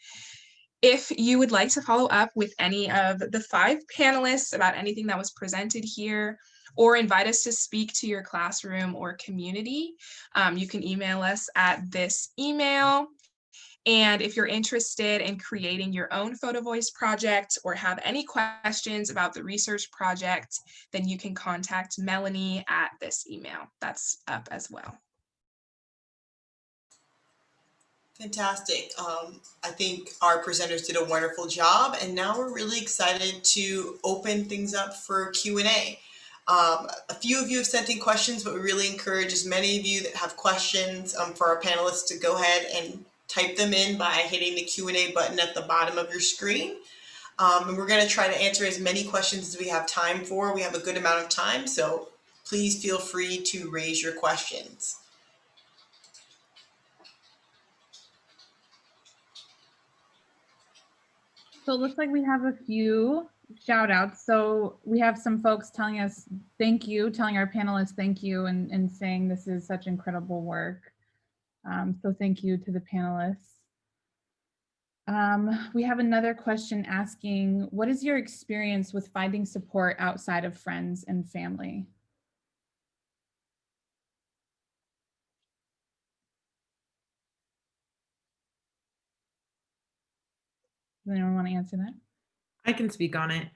If you would like to follow up with any of the 5 panelists about anything that was presented here, or invite us to speak to your classroom or community, you can email us at this email. And if you're interested in creating your own PhotoVoice project or have any questions about the research project, then you can contact Melanie at this email. That's up as well. Fantastic. I think our presenters did a wonderful job, and now we're really excited to open things up for Q&A. A few of you have sent in questions, but we really encourage as many of you that have questions for our panelists to go ahead and type them in by hitting the Q&A button at the bottom of your screen. And we're going to try to answer as many questions as we have time for. We have a good amount of time, so please feel free to raise your questions. So it looks like we have a few shout outs. So we have some folks telling us thank you, telling our panelists thank you, and saying this is such incredible work. So thank you to the panelists. We have another question asking, what is your experience with finding support outside of friends and family? Does anyone want to answer that? I can speak on it.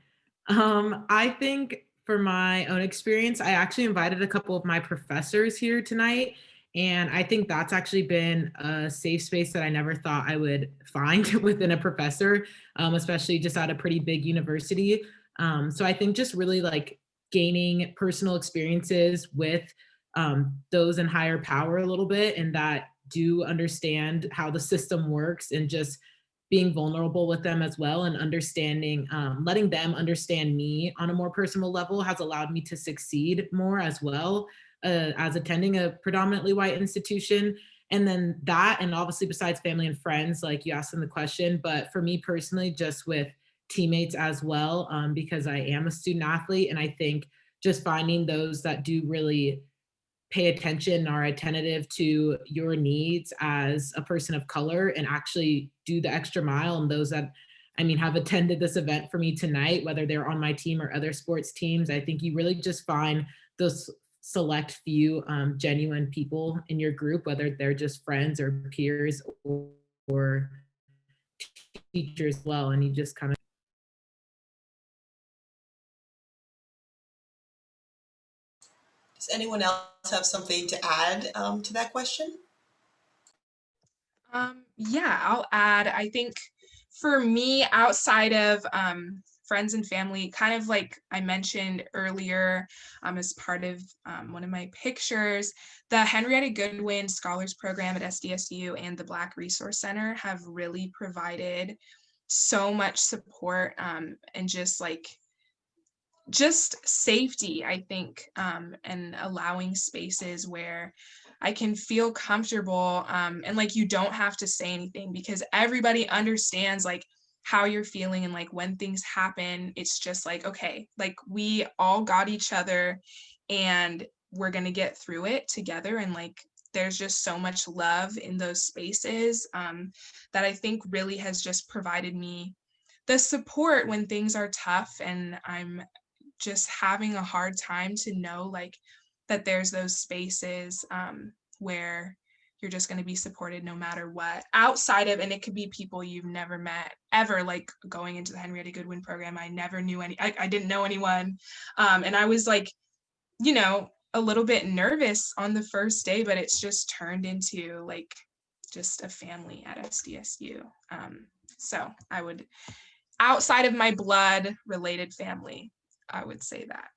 I think for my own experience, I actually invited a couple of my professors here tonight. And I think that's actually been a safe space that I never thought I would find within a professor, especially just at a pretty big university. So I think just really like gaining personal experiences with those in higher power a little bit, and that do understand how the system works, and just being vulnerable with them as well, and understanding, letting them understand me on a more personal level has allowed me to succeed more as well, as attending a predominantly white institution. And then that, and obviously besides family and friends, like you asked in the question, but for me personally, just with teammates as well, because I am a student athlete. And I think just finding those that do really pay attention, are attentive to your needs as a person of color, and actually do the extra mile. And those that, I mean, have attended this event for me tonight, whether they're on my team or other sports teams, I think you really just find those select few genuine people in your group, whether they're just friends or peers or teachers as well. And you just kind of. Does anyone else have something to add to that question? Yeah, I'll add, I think for me, outside of friends and family, kind of like I mentioned earlier, as part of one of my pictures, the Henrietta Goodwin Scholars Program at SDSU and the Black Resource Center have really provided so much support, and just safety, I think, and allowing spaces where I can feel comfortable, and like you don't have to say anything, because everybody understands like how you're feeling, and like when things happen, it's just like, okay, like we all got each other and we're gonna get through it together. And like there's just so much love in those spaces, that I think really has just provided me the support when things are tough and I'm just having a hard time, to know like that there's those spaces, where you're just going to be supported no matter what. Outside of, and it could be people you've never met ever, like going into the Henrietta Goodwin program, I never knew I didn't know anyone. And I was like, you know, a little bit nervous on the first day, but it's just turned into like just a family at SDSU. So I would, outside of my blood related family, I would say that.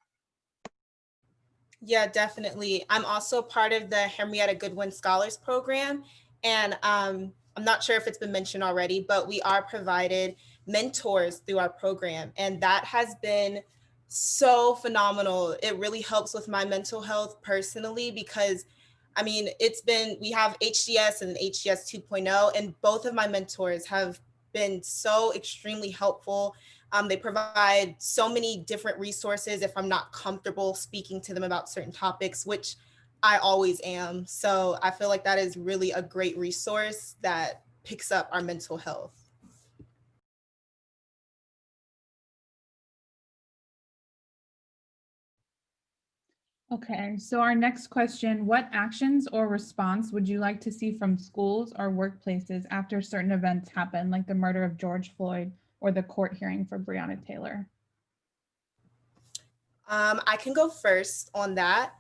Yeah, definitely. I'm also part of the Henrietta Goodwin Scholars Program. And I'm not sure if it's been mentioned already, but we are provided mentors through our program. And that has been so phenomenal. It really helps with my mental health personally, because I mean, we have HGS and HGS 2.0, and both of my mentors have been so extremely helpful. They provide so many different resources if I'm not comfortable speaking to them about certain topics, which I always am. So I feel like that is really a great resource that picks up our mental health. Okay, so our next question, what actions or response would you like to see from schools or workplaces after certain events happen, like the murder of George Floyd or the court hearing for Breonna Taylor? I can go first on that.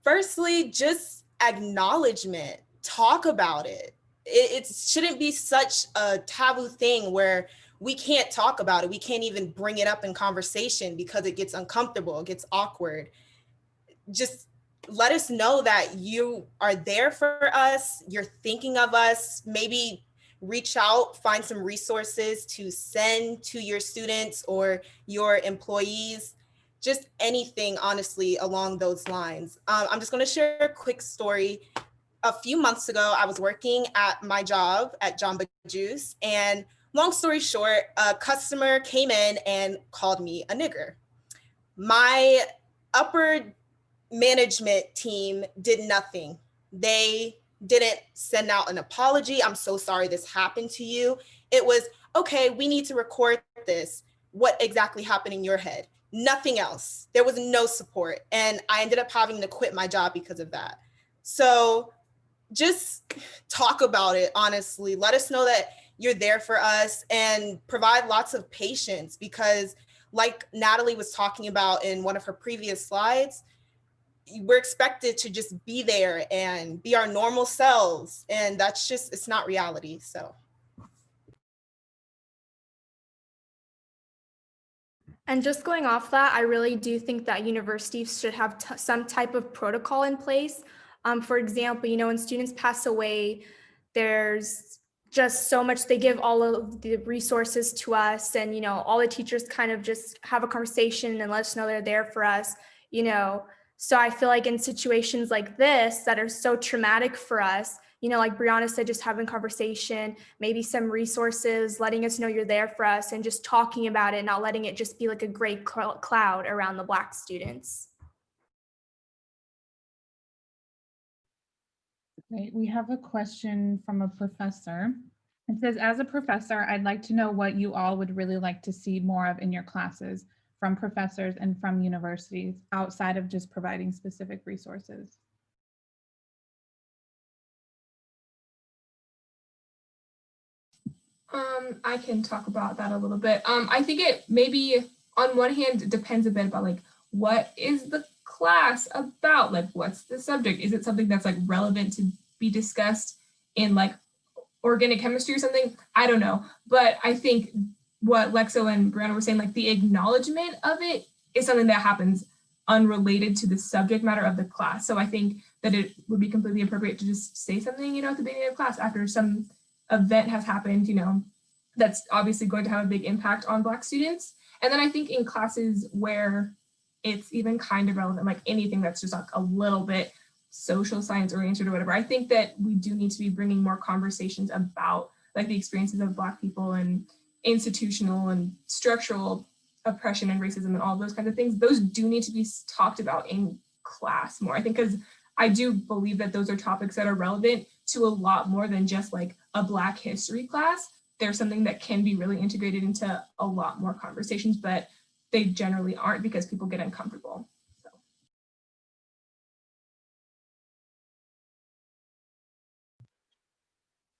Firstly, just acknowledgement, talk about it. It shouldn't be such a taboo thing where we can't talk about it. We can't even bring it up in conversation because it gets uncomfortable, it gets awkward. Just let us know that you are there for us, you're thinking of us. Maybe reach out, find some resources to send to your students or your employees, just anything, honestly, along those lines. I'm just going to share a quick story. A few months ago, I was working at my job at Jamba Juice, and long story short, a customer came in and called me a nigger. My upper management team did nothing. They didn't send out an apology. I'm so sorry this happened to you. It was, okay, we need to record this. What exactly happened in your head? Nothing else. There was no support. And I ended up having to quit my job because of that. So just talk about it, honestly. Let us know that you're there for us and provide lots of patience, because like Natalie was talking about in one of her previous slides, we're expected to just be there and be our normal selves, and that's just, it's not reality. So And just going off that, I really do think that universities should have some type of protocol in place. For example, when students pass away, there's just so much, they give all of the resources to us, and all the teachers kind of just have a conversation and let us know they're there for us. So I feel like in situations like this that are so traumatic for us, like Brianna said, just having conversation, maybe some resources, letting us know you're there for us, and just talking about it, not letting it just be like a gray cloud around the Black students. Great. We have a question from a professor. It says, as a professor, I'd like to know what you all would really like to see more of in your classes from professors and from universities outside of just providing specific resources. I can talk about that a little bit. I think it maybe on one hand depends a bit about like what is the class about, like what's the subject? Is it something that's like relevant to be discussed in like organic chemistry or something? I don't know, but I think what Lexo and Brianna were saying, like the acknowledgement of it is something that happens unrelated to the subject matter of the class. So I think that it would be completely appropriate to just say something, at the beginning of class after some event has happened, that's obviously going to have a big impact on Black students. And then I think in classes where it's even kind of relevant, like anything that's just like a little bit social science oriented or whatever, I think that we do need to be bringing more conversations about like the experiences of Black people and institutional and structural oppression and racism and all those kinds of things. Those do need to be talked about in class more, I think, because I do believe that those are topics that are relevant to a lot more than just like a Black history class. There's something that can be really integrated into a lot more conversations, but they generally aren't because people get uncomfortable.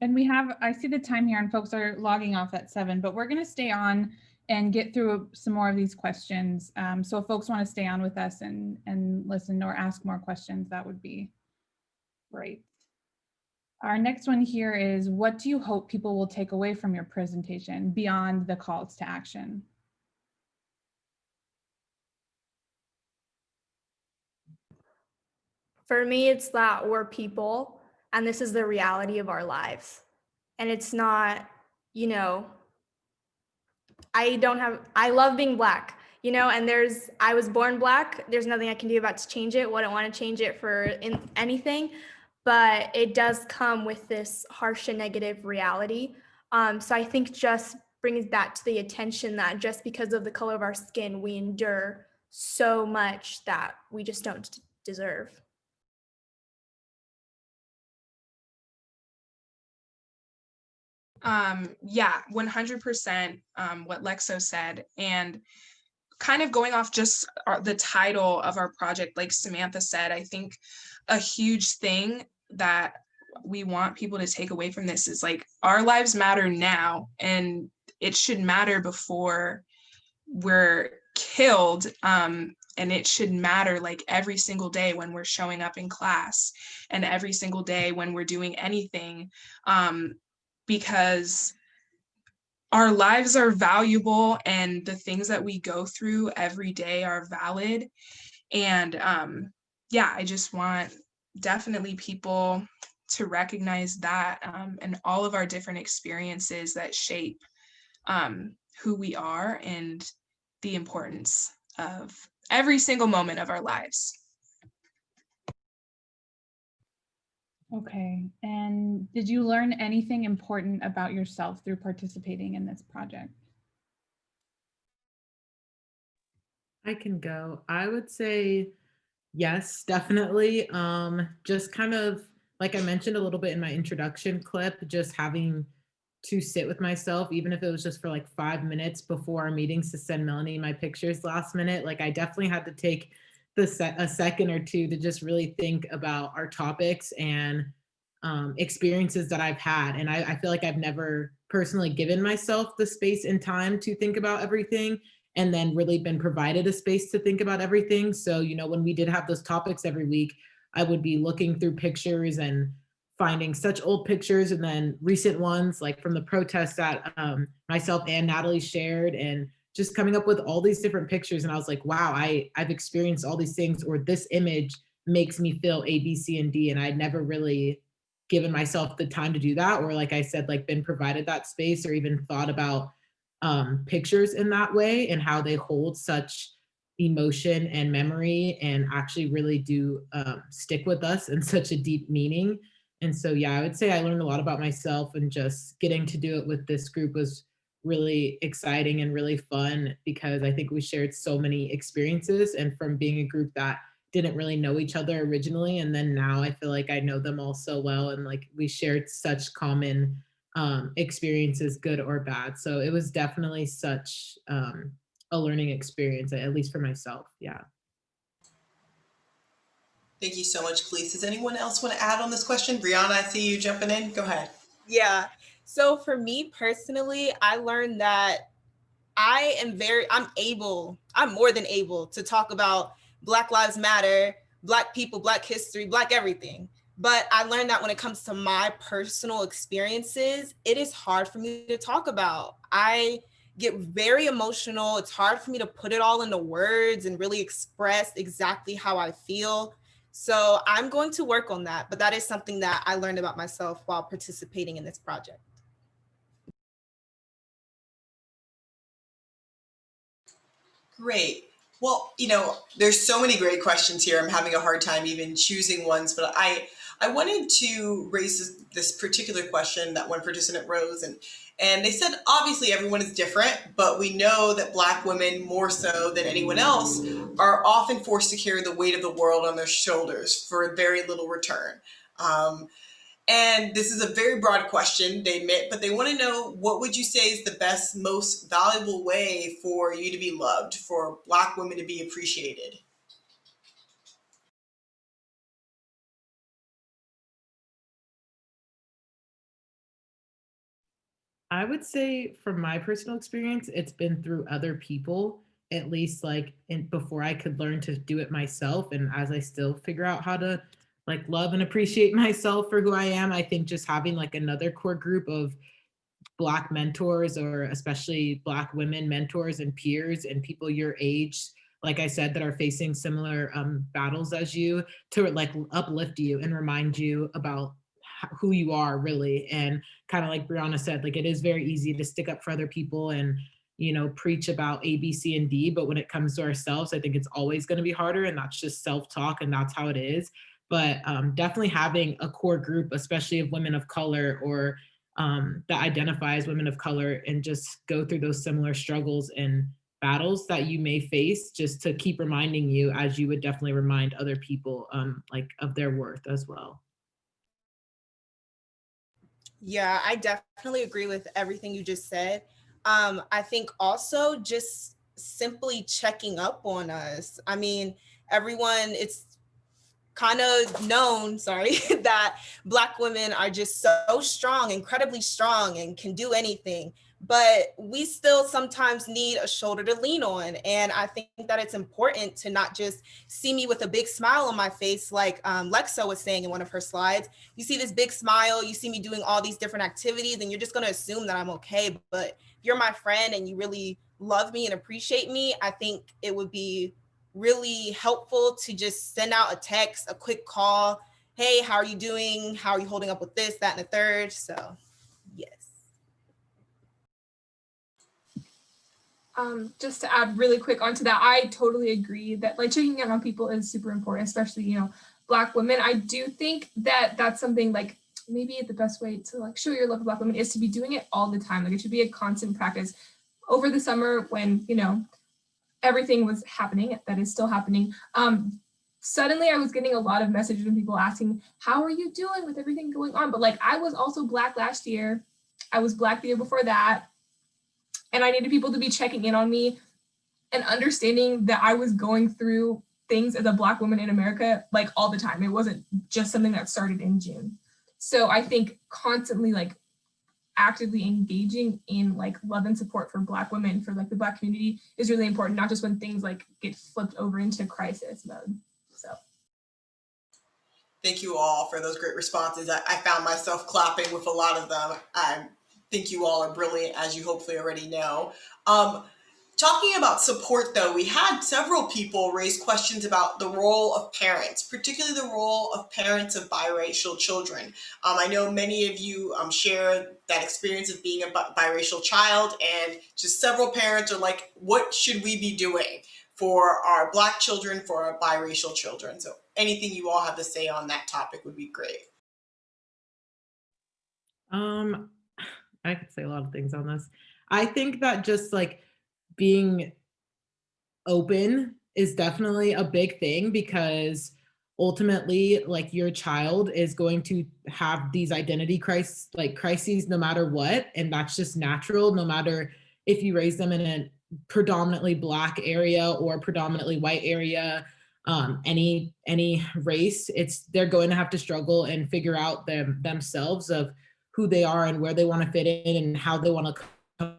And I see the time here and folks are logging off at 7, but we're going to stay on and get through some more of these questions. So if folks want to stay on with us and listen or ask more questions, that would be great. Our next one here is, what do you hope people will take away from your presentation beyond the calls to action? For me, it's that we're people and this is the reality of our lives. And it's not, you know, I love being Black, you know, and I was born Black. There's nothing I can do about to change it. Wouldn't want to change it for anything, but it does come with this harsh and negative reality. So I think just brings that to the attention that just because of the color of our skin, we endure so much that we just don't deserve. Yeah, 100% what Lexo said. And kind of going off just the title of our project, like Samantha said, I think a huge thing that we want people to take away from this is like, our lives matter now, and it should matter before we're killed. And it should matter like every single day when we're showing up in class and every single day when we're doing anything, because our lives are valuable and the things that we go through every day are valid. And yeah, I just want definitely people to recognize that, and all of our different experiences that shape who we are and the importance of every single moment of our lives. Okay, and did you learn anything important about yourself through participating in this project? I can go. I would say yes, definitely. Just kind of like I mentioned a little bit in my introduction clip, just having to sit with myself, even if it was just for like 5 minutes before our meetings to send Melanie my pictures last minute. Like I definitely had to take a second or two to just really think about our topics and experiences that I've had. And I feel like I've never personally given myself the space and time to think about everything and then really been provided a space to think about everything. So, you know, when we did have those topics every week, I would be looking through pictures and finding such old pictures and then recent ones like from the protest that myself and Natalie shared, and just coming up with all these different pictures. And I was like, wow, I've experienced all these things, or this image makes me feel A, B, C, and D. And I'd never really given myself the time to do that, or like I said, like been provided that space or even thought about pictures in that way and how they hold such emotion and memory and actually really do stick with us in such a deep meaning. And so, yeah, I would say I learned a lot about myself, and just getting to do it with this group was really exciting and really fun because I think we shared so many experiences, and from being a group that didn't really know each other originally, and then now I feel like I know them all so well, and like we shared such common experiences, good or bad. So it was definitely such a learning experience, at least for myself. Yeah. Thank you so much, Khalees. Does anyone else want to add on this question? Brianna, I see you jumping in. Go ahead. Yeah. So for me personally, I learned that I'm more than able to talk about Black Lives Matter, Black people, Black history, Black everything. But I learned that when it comes to my personal experiences, it is hard for me to talk about. I get very emotional. It's hard for me to put it all into words and really express exactly how I feel. So I'm going to work on that. But that is something that I learned about myself while participating in this project. Great. Well, there's so many great questions here. I'm having a hard time even choosing ones, but I wanted to raise this particular question that one participant rose, and they said, obviously everyone is different, but we know that Black women, more so than anyone else, are often forced to carry the weight of the world on their shoulders for very little return. And this is a very broad question, they admit, but they want to know, what would you say is the best, most valuable way for you to be loved, for Black women to be appreciated? I would say from my personal experience, it's been through other people, at least like before I could learn to do it myself. And as I still figure out how to like love and appreciate myself for who I am, I think just having like another core group of Black mentors, or especially Black women mentors and peers and people your age, like I said, that are facing similar battles as you, to like uplift you and remind you about who you are really. And kind of like Brianna said, like it is very easy to stick up for other people and, you know, preach about A, B, C, and D. But when it comes to ourselves, I think it's always going to be harder. And that's just self-talk, and that's how it is. But definitely having a core group, especially of women of color, or that identify as women of color, and just go through those similar struggles and battles that you may face, just to keep reminding you, as you would definitely remind other people like of their worth as well. Yeah, I definitely agree with everything you just said. I think also just simply checking up on us. I mean, everyone, it's kind of known, sorry, that Black women are just so strong, incredibly strong, and can do anything. But we still sometimes need a shoulder to lean on. And I think that it's important to not just see me with a big smile on my face, like Lexa was saying in one of her slides. You see this big smile, you see me doing all these different activities, and you're just going to assume that I'm okay. But if you're my friend and you really love me and appreciate me, I think it would be really helpful to just send out a text, a quick call. Hey, how are you doing? How are you holding up with this, that, and the third? So, yes. Just to add really quick onto that, I totally agree that like checking in on people is super important, especially, you know, Black women. I do think that that's something like maybe the best way to like show your love for Black women is to be doing it all the time. Like it should be a constant practice. Over the summer when, you know, everything was happening, that is still happening. Suddenly I was getting a lot of messages from people asking, how are you doing with everything going on? But like, I was also Black last year. I was Black the year before that. And I needed people to be checking in on me and understanding that I was going through things as a Black woman in America, like all the time. It wasn't just something that started in June. So I think constantly like actively engaging in like love and support for Black women, for like the Black community is really important, not just when things like get flipped over into crisis mode. So. Thank you all for those great responses. I found myself clapping with a lot of them. I think you all are brilliant, as you hopefully already know. Talking about support, though, we had several people raise questions about the role of parents, particularly the role of parents of biracial children. I know many of you share that experience of being a biracial child, and just several parents are like, what should we be doing for our Black children, for our biracial children? So anything you all have to say on that topic would be great. I could say a lot of things on this. I think that just like being open is definitely a big thing, because ultimately like your child is going to have these identity crises no matter what, and that's just natural, no matter if you raise them in a predominantly Black area or predominantly white area, any race, they're going to have to struggle and figure out themselves of who they are and where they want to fit in and how they want to come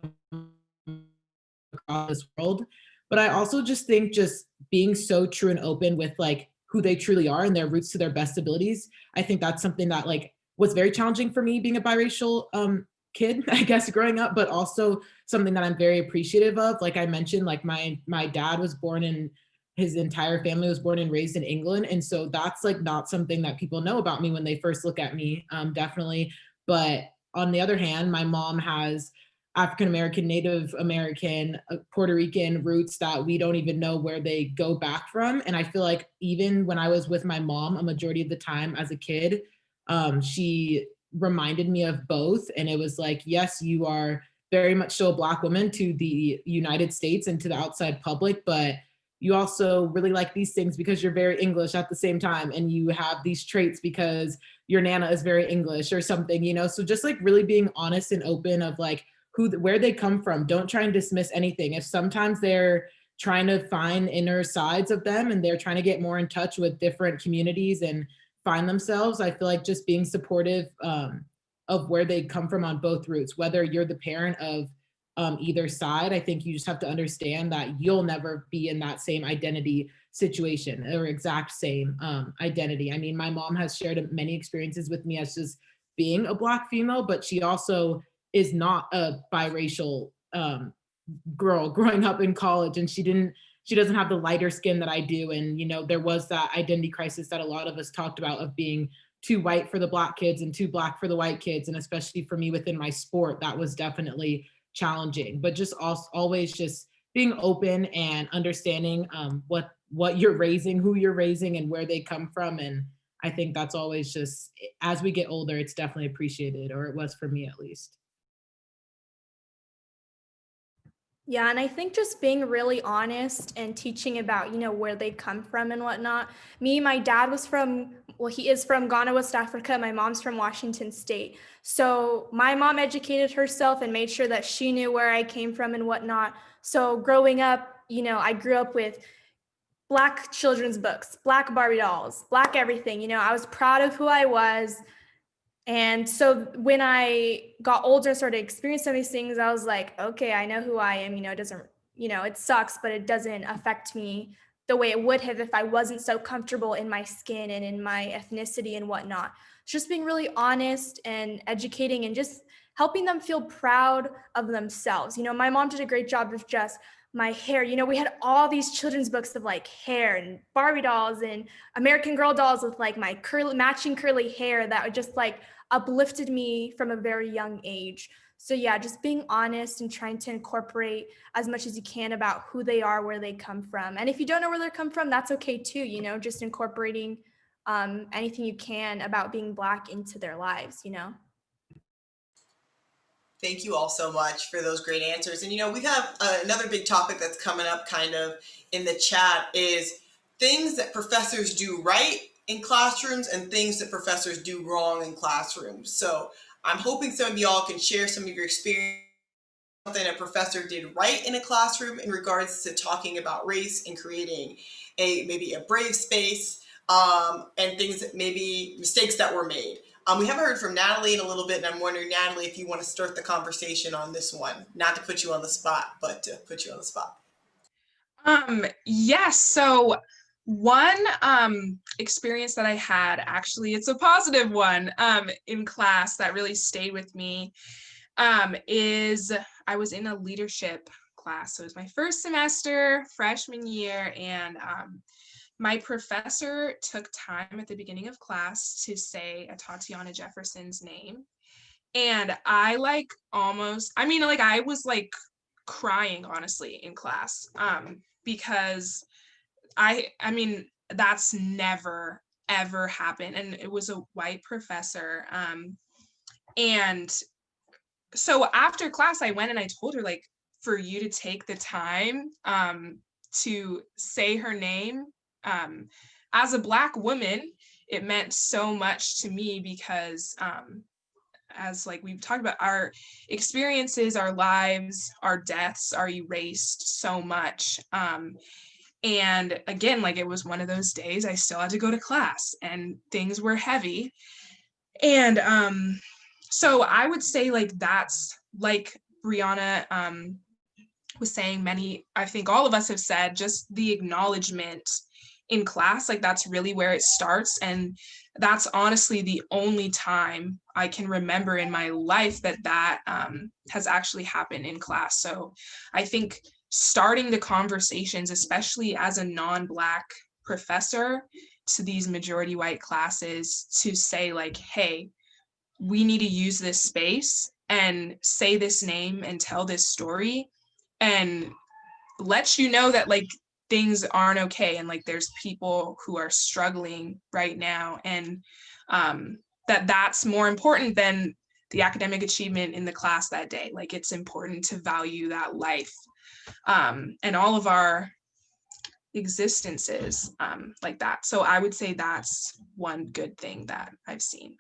across this world. But I also just think just being so true and open with like who they truly are and their roots to their best abilities. I think that's something that like was very challenging for me being a biracial kid, I guess, growing up, but also something that I'm very appreciative of. Like I mentioned, like my dad was born in, his entire family was born and raised in England. And so that's like not something that people know about me when they first look at me, definitely. But on the other hand, my mom has African American, Native American, Puerto Rican roots that we don't even know where they go back from. And I feel like even when I was with my mom, a majority of the time as a kid, she reminded me of both. And it was like, yes, you are very much so a Black woman to the United States and to the outside public, but you also really like these things because you're very English at the same time. And you have these traits because your Nana is very English or something, you know? So just like really being honest and open of like, where they come from. Don't try and dismiss anything. If sometimes they're trying to find inner sides of them and they're trying to get more in touch with different communities and find themselves, I feel like just being supportive of where they come from on both roots, whether you're the parent of either side. I think you just have to understand that you'll never be in that same identity situation or exact same identity. I mean, my mom has shared many experiences with me as just being a Black female, but she also is not a biracial girl growing up in college, and she doesn't have the lighter skin that I do. And, you know, there was that identity crisis that a lot of us talked about of being too white for the Black kids and too Black for the white kids. And especially for me within my sport, that was definitely challenging. But just always just being open and understanding what you're raising, who you're raising, and where they come from. And I think that's always just, as we get older, it's definitely appreciated, or it was for me at least. Yeah, and I think just being really honest and teaching about, you know, where they come from and whatnot. My dad was he is from Ghana, West Africa. My mom's from Washington State. So my mom educated herself and made sure that she knew where I came from and whatnot. So growing up, you know, I grew up with Black children's books, Black Barbie dolls, Black everything. You know, I was proud of who I was. And so when I got older and started experiencing these things, I was like, okay, I know who I am. You know, it doesn't, you know, it sucks, but it doesn't affect me the way it would have if I wasn't so comfortable in my skin and in my ethnicity and whatnot. It's just being really honest and educating and just helping them feel proud of themselves. You know, my mom did a great job of just my hair. You know, we had all these children's books of like hair and Barbie dolls and American Girl dolls with like my matching curly hair that would just like uplifted me from a very young age. So yeah, just being honest and trying to incorporate as much as you can about who they are, where they come from. And if you don't know where they come from, that's okay too, you know, just incorporating anything you can about being Black into their lives, you know. Thank you all so much for those great answers. And, you know, we have another big topic that's coming up kind of in the chat is things that professors do right in classrooms and things that professors do wrong in classrooms. So I'm hoping some of y'all can share some of your experience, something a professor did right in a classroom in regards to talking about race and creating maybe a brave space, and things that maybe mistakes that were made. We haven't heard from Natalie in a little bit, and I'm wondering, Natalie, if you want to start the conversation on this one. Not to put you on the spot, but to put you on the spot. Yes. So one experience that I had, actually, it's a positive one in class that really stayed with me, is I was in a leadership class. So it was my first semester, freshman year, and my professor took time at the beginning of class to say Tatiana Jefferson's name. And I I was like crying, honestly, in class, because I mean, that's never, ever happened. And it was a white professor. And so after class, I went and I told her, like, for you to take the time to say her name, as a Black woman, it meant so much to me because as like we've talked about, our experiences, our lives, our deaths are erased so much. And again, like, it was one of those days I still had to go to class and things were heavy. And so I would say, like, that's like Brianna was saying, I think all of us have said, just the acknowledgement in class, like, that's really where it starts. And that's honestly the only time I can remember in my life that has actually happened in class. So I think starting the conversations, especially as a non-Black professor to these majority white classes, to say, like, hey, we need to use this space and say this name and tell this story and let you know that, like, things aren't okay, and like there's people who are struggling right now, and that's more important than the academic achievement in the class that day. Like, it's important to value that life and all of our existences like that. So I would say that's one good thing that I've seen.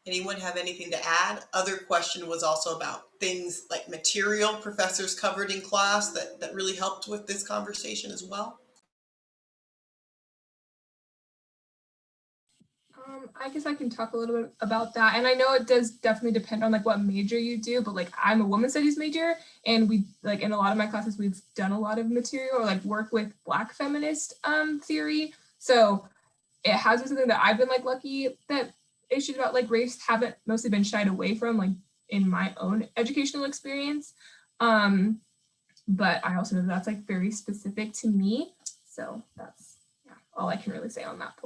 Anyone have anything to add? Other question was also about things like material professors covered in class that really helped with this conversation as well. I guess I can talk a little bit about that. And I know it does definitely depend on like what major you do, but like I'm a women's studies major, and we like in a lot of my classes we've done a lot of material or like work with Black feminist theory. So it has been something that I've been like lucky that issues about like race haven't mostly been shied away from like in my own educational experience. But I also know that's like very specific to me. So that's all I can really say on that point.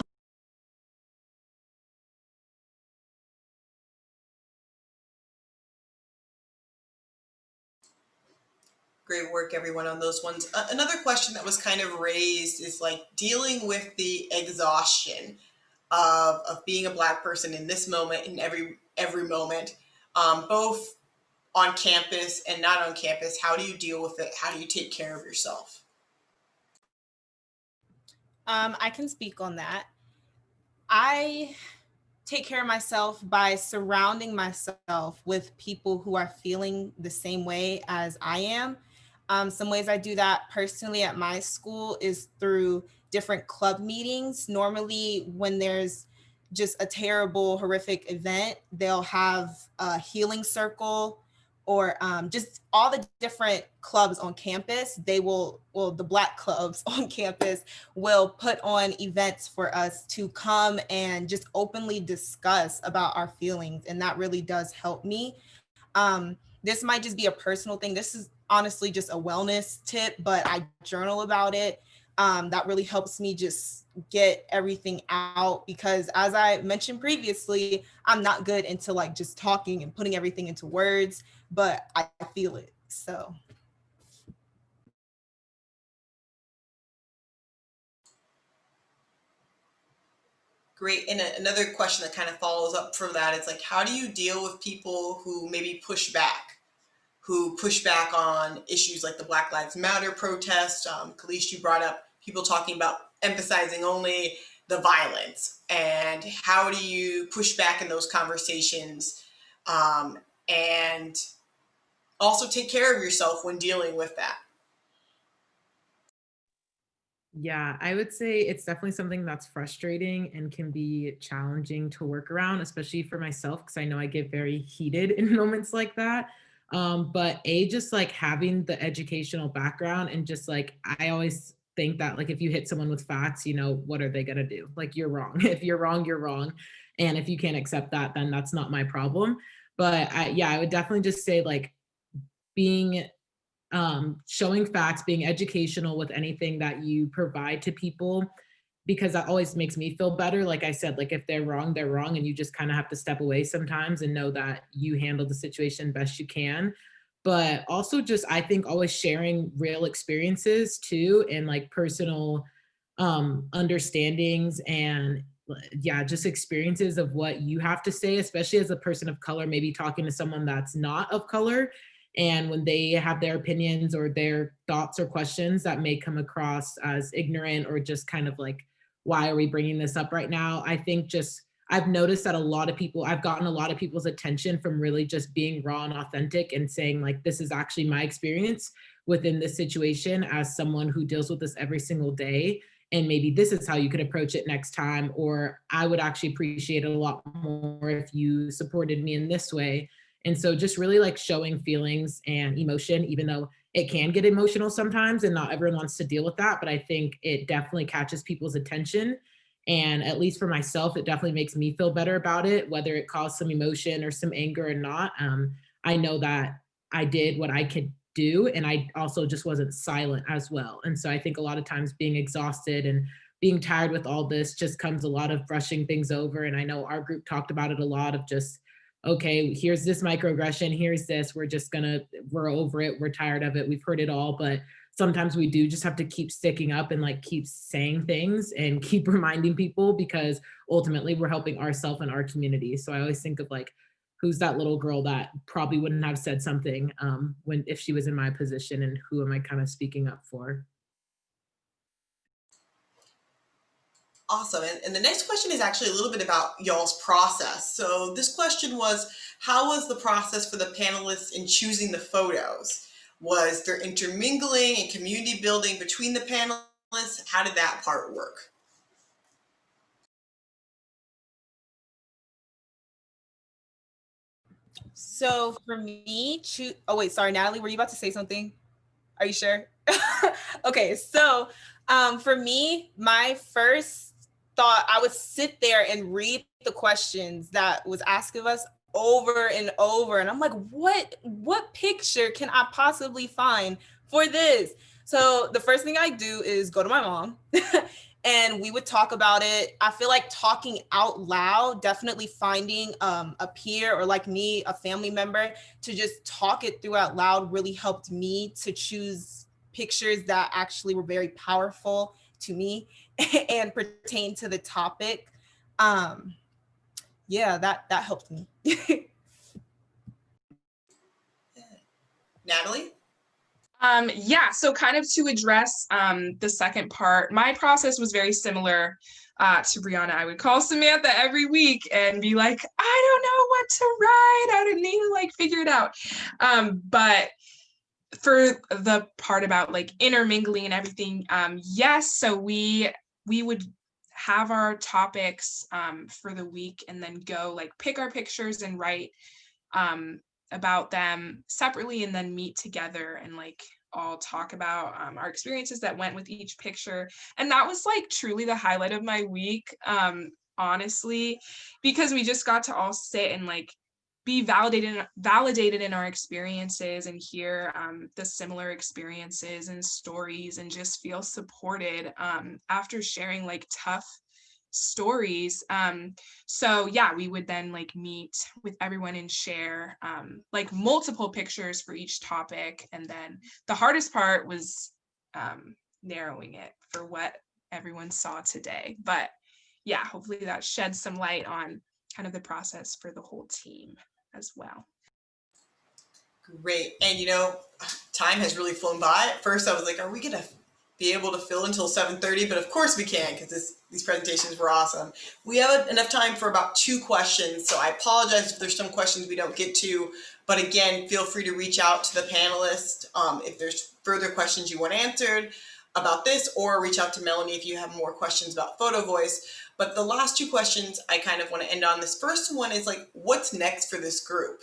Great work, everyone, on those ones. Another question that was kind of raised is like dealing with the exhaustion of being a Black person in this moment, in every moment, both on campus and not on campus. How do you deal with it? How do you take care of yourself? I can speak on that. I take care of myself by surrounding myself with people who are feeling the same way as I am. Some ways I do that personally at my school is through different club meetings. Normally, when there's just a terrible, horrific event, they'll have a healing circle or just all the different clubs on campus. The Black clubs on campus will put on events for us to come and just openly discuss about our feelings. And that really does help me. This might just be a personal thing. This is honestly just a wellness tip, but I journal about it. That really helps me just get everything out because as I mentioned previously, I'm not good into like just talking and putting everything into words, but I feel it. So Great. And another question that kind of follows up from that is like, how do you deal with people who maybe who push back on issues like the Black Lives Matter protest? Kalish, you brought up people talking about emphasizing only the violence. And how do you push back in those conversations and also take care of yourself when dealing with that? Yeah, I would say it's definitely something that's frustrating and can be challenging to work around, especially for myself, because I know I get very heated in moments like that. But just like having the educational background and just like, I always think that like if you hit someone with facts, what are they gonna do? Like you're wrong. If you're wrong, you're wrong. And if you can't accept that, then that's not my problem. But I would definitely just say like being showing facts, being educational with anything that you provide to people, because that always makes me feel better. Like I said, like if they're wrong, and you just kind of have to step away sometimes and know that you handle the situation best you can. But also just, I think always sharing real experiences too, and like personal understandings and yeah, just experiences of what you have to say, especially as a person of color, maybe talking to someone that's not of color. And when they have their opinions or their thoughts or questions that may come across as ignorant or just kind of like, why are we bringing this up right now? I think just, I've noticed that I've gotten a lot of people's attention from really just being raw and authentic and saying like, this is actually my experience within this situation as someone who deals with this every single day. And maybe this is how you could approach it next time. Or I would actually appreciate it a lot more if you supported me in this way. And so just really like showing feelings and emotion, even though it can get emotional sometimes and not everyone wants to deal with that. But I think it definitely catches people's attention. And at least for myself, it definitely makes me feel better about it, whether it caused some emotion or some anger or not. I know that I did what I could do. And I also just wasn't silent as well. And so I think a lot of times being exhausted and being tired with all this just comes a lot of brushing things over. And I know our group talked about it a lot of just, okay, here's this microaggression, here's this, we're over it, we're tired of it, we've heard it all. But sometimes we do just have to keep sticking up and like keep saying things and keep reminding people because ultimately we're helping ourselves and our community. So I always think of like, who's that little girl that probably wouldn't have said something if she was in my position, and who am I kind of speaking up for? Awesome. And the next question is actually a little bit about y'all's process. So this question was, how was the process for the panelists in choosing the photos? Was there intermingling and community building between the panelists? How did that part work? So for me, oh wait, sorry, Natalie, were you about to say something? Are you sure? Okay, so for me, my first thought, I would sit there and read the questions that was asked of us over and over, and I'm like, what picture can I possibly find for this? So the first thing I do is go to my mom and we would talk about it. I feel like talking out loud, definitely finding a peer or like me, a family member, to just talk it through out loud really helped me to choose pictures that actually were very powerful to me and pertain to the topic. Yeah, that helped me. Natalie? Yeah, so kind of to address the second part, my process was very similar to Brianna. I would call Samantha every week and be like, I don't know what to write. I didn't even like figure it out. But for the part about like intermingling and everything, yes, so we would have our topics for the week and then go like pick our pictures and write about them separately and then meet together and like all talk about our experiences that went with each picture. And that was like truly the highlight of my week, honestly, because we just got to all sit and like be validated in our experiences and hear the similar experiences and stories and just feel supported after sharing like tough stories. So yeah, we would then like meet with everyone and share like multiple pictures for each topic. And then the hardest part was narrowing it for what everyone saw today. But yeah, hopefully that sheds some light on kind of the process for the whole team as well. Great. And time has really flown by. At first I was like, are we going to be able to fill until 7:30? But of course we can, because these presentations were awesome. We have enough time for about 2 questions. So I apologize if there's some questions we don't get to. But again, feel free to reach out to the panelists if there's further questions you want answered about this, or reach out to Melanie if you have more questions about PhotoVoice. But the last 2 questions I kind of want to end on. This first one is like, what's next for this group?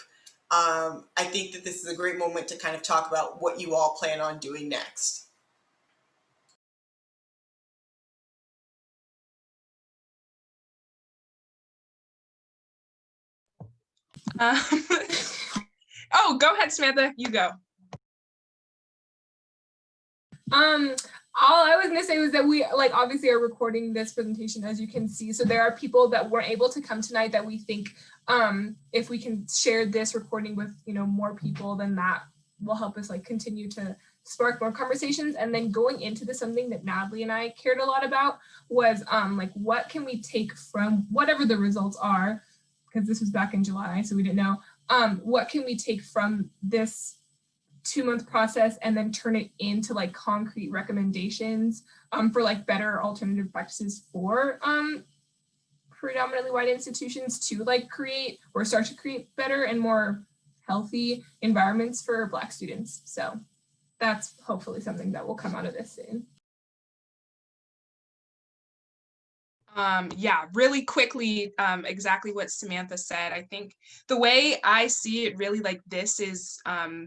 I think that this is a great moment to kind of talk about what you all plan on doing next. Oh, go ahead, Samantha, you go. All I was gonna say was that we like obviously are recording this presentation, as you can see. So there are people that weren't able to come tonight that we think if we can share this recording with more people, then that will help us like continue to spark more conversations. And then going into this, something that Natalie and I cared a lot about was like what can we take from whatever the results are, because this was back in July, so we didn't know. What can we take from this 2-month process and then turn it into like concrete recommendations for like better alternative practices for predominantly white institutions to like create or start to create better and more healthy environments for Black students. So that's hopefully something that will come out of this soon. Yeah, really quickly, exactly what Samantha said. I think the way I see it, really, like this is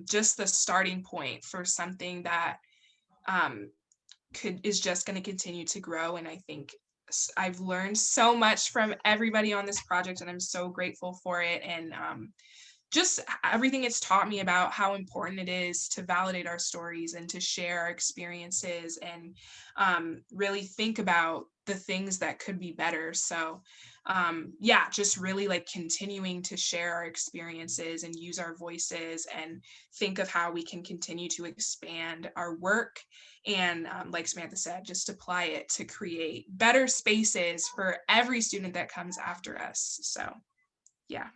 just the starting point for something that is just going to continue to grow. And I think I've learned so much from everybody on this project, and I'm so grateful for it. And just everything it's taught me about how important it is to validate our stories and to share our experiences and really think about the things that could be better. So yeah, just really like continuing to share our experiences and use our voices and think of how we can continue to expand our work. And like Samantha said, just apply it to create better spaces for every student that comes after us. So yeah.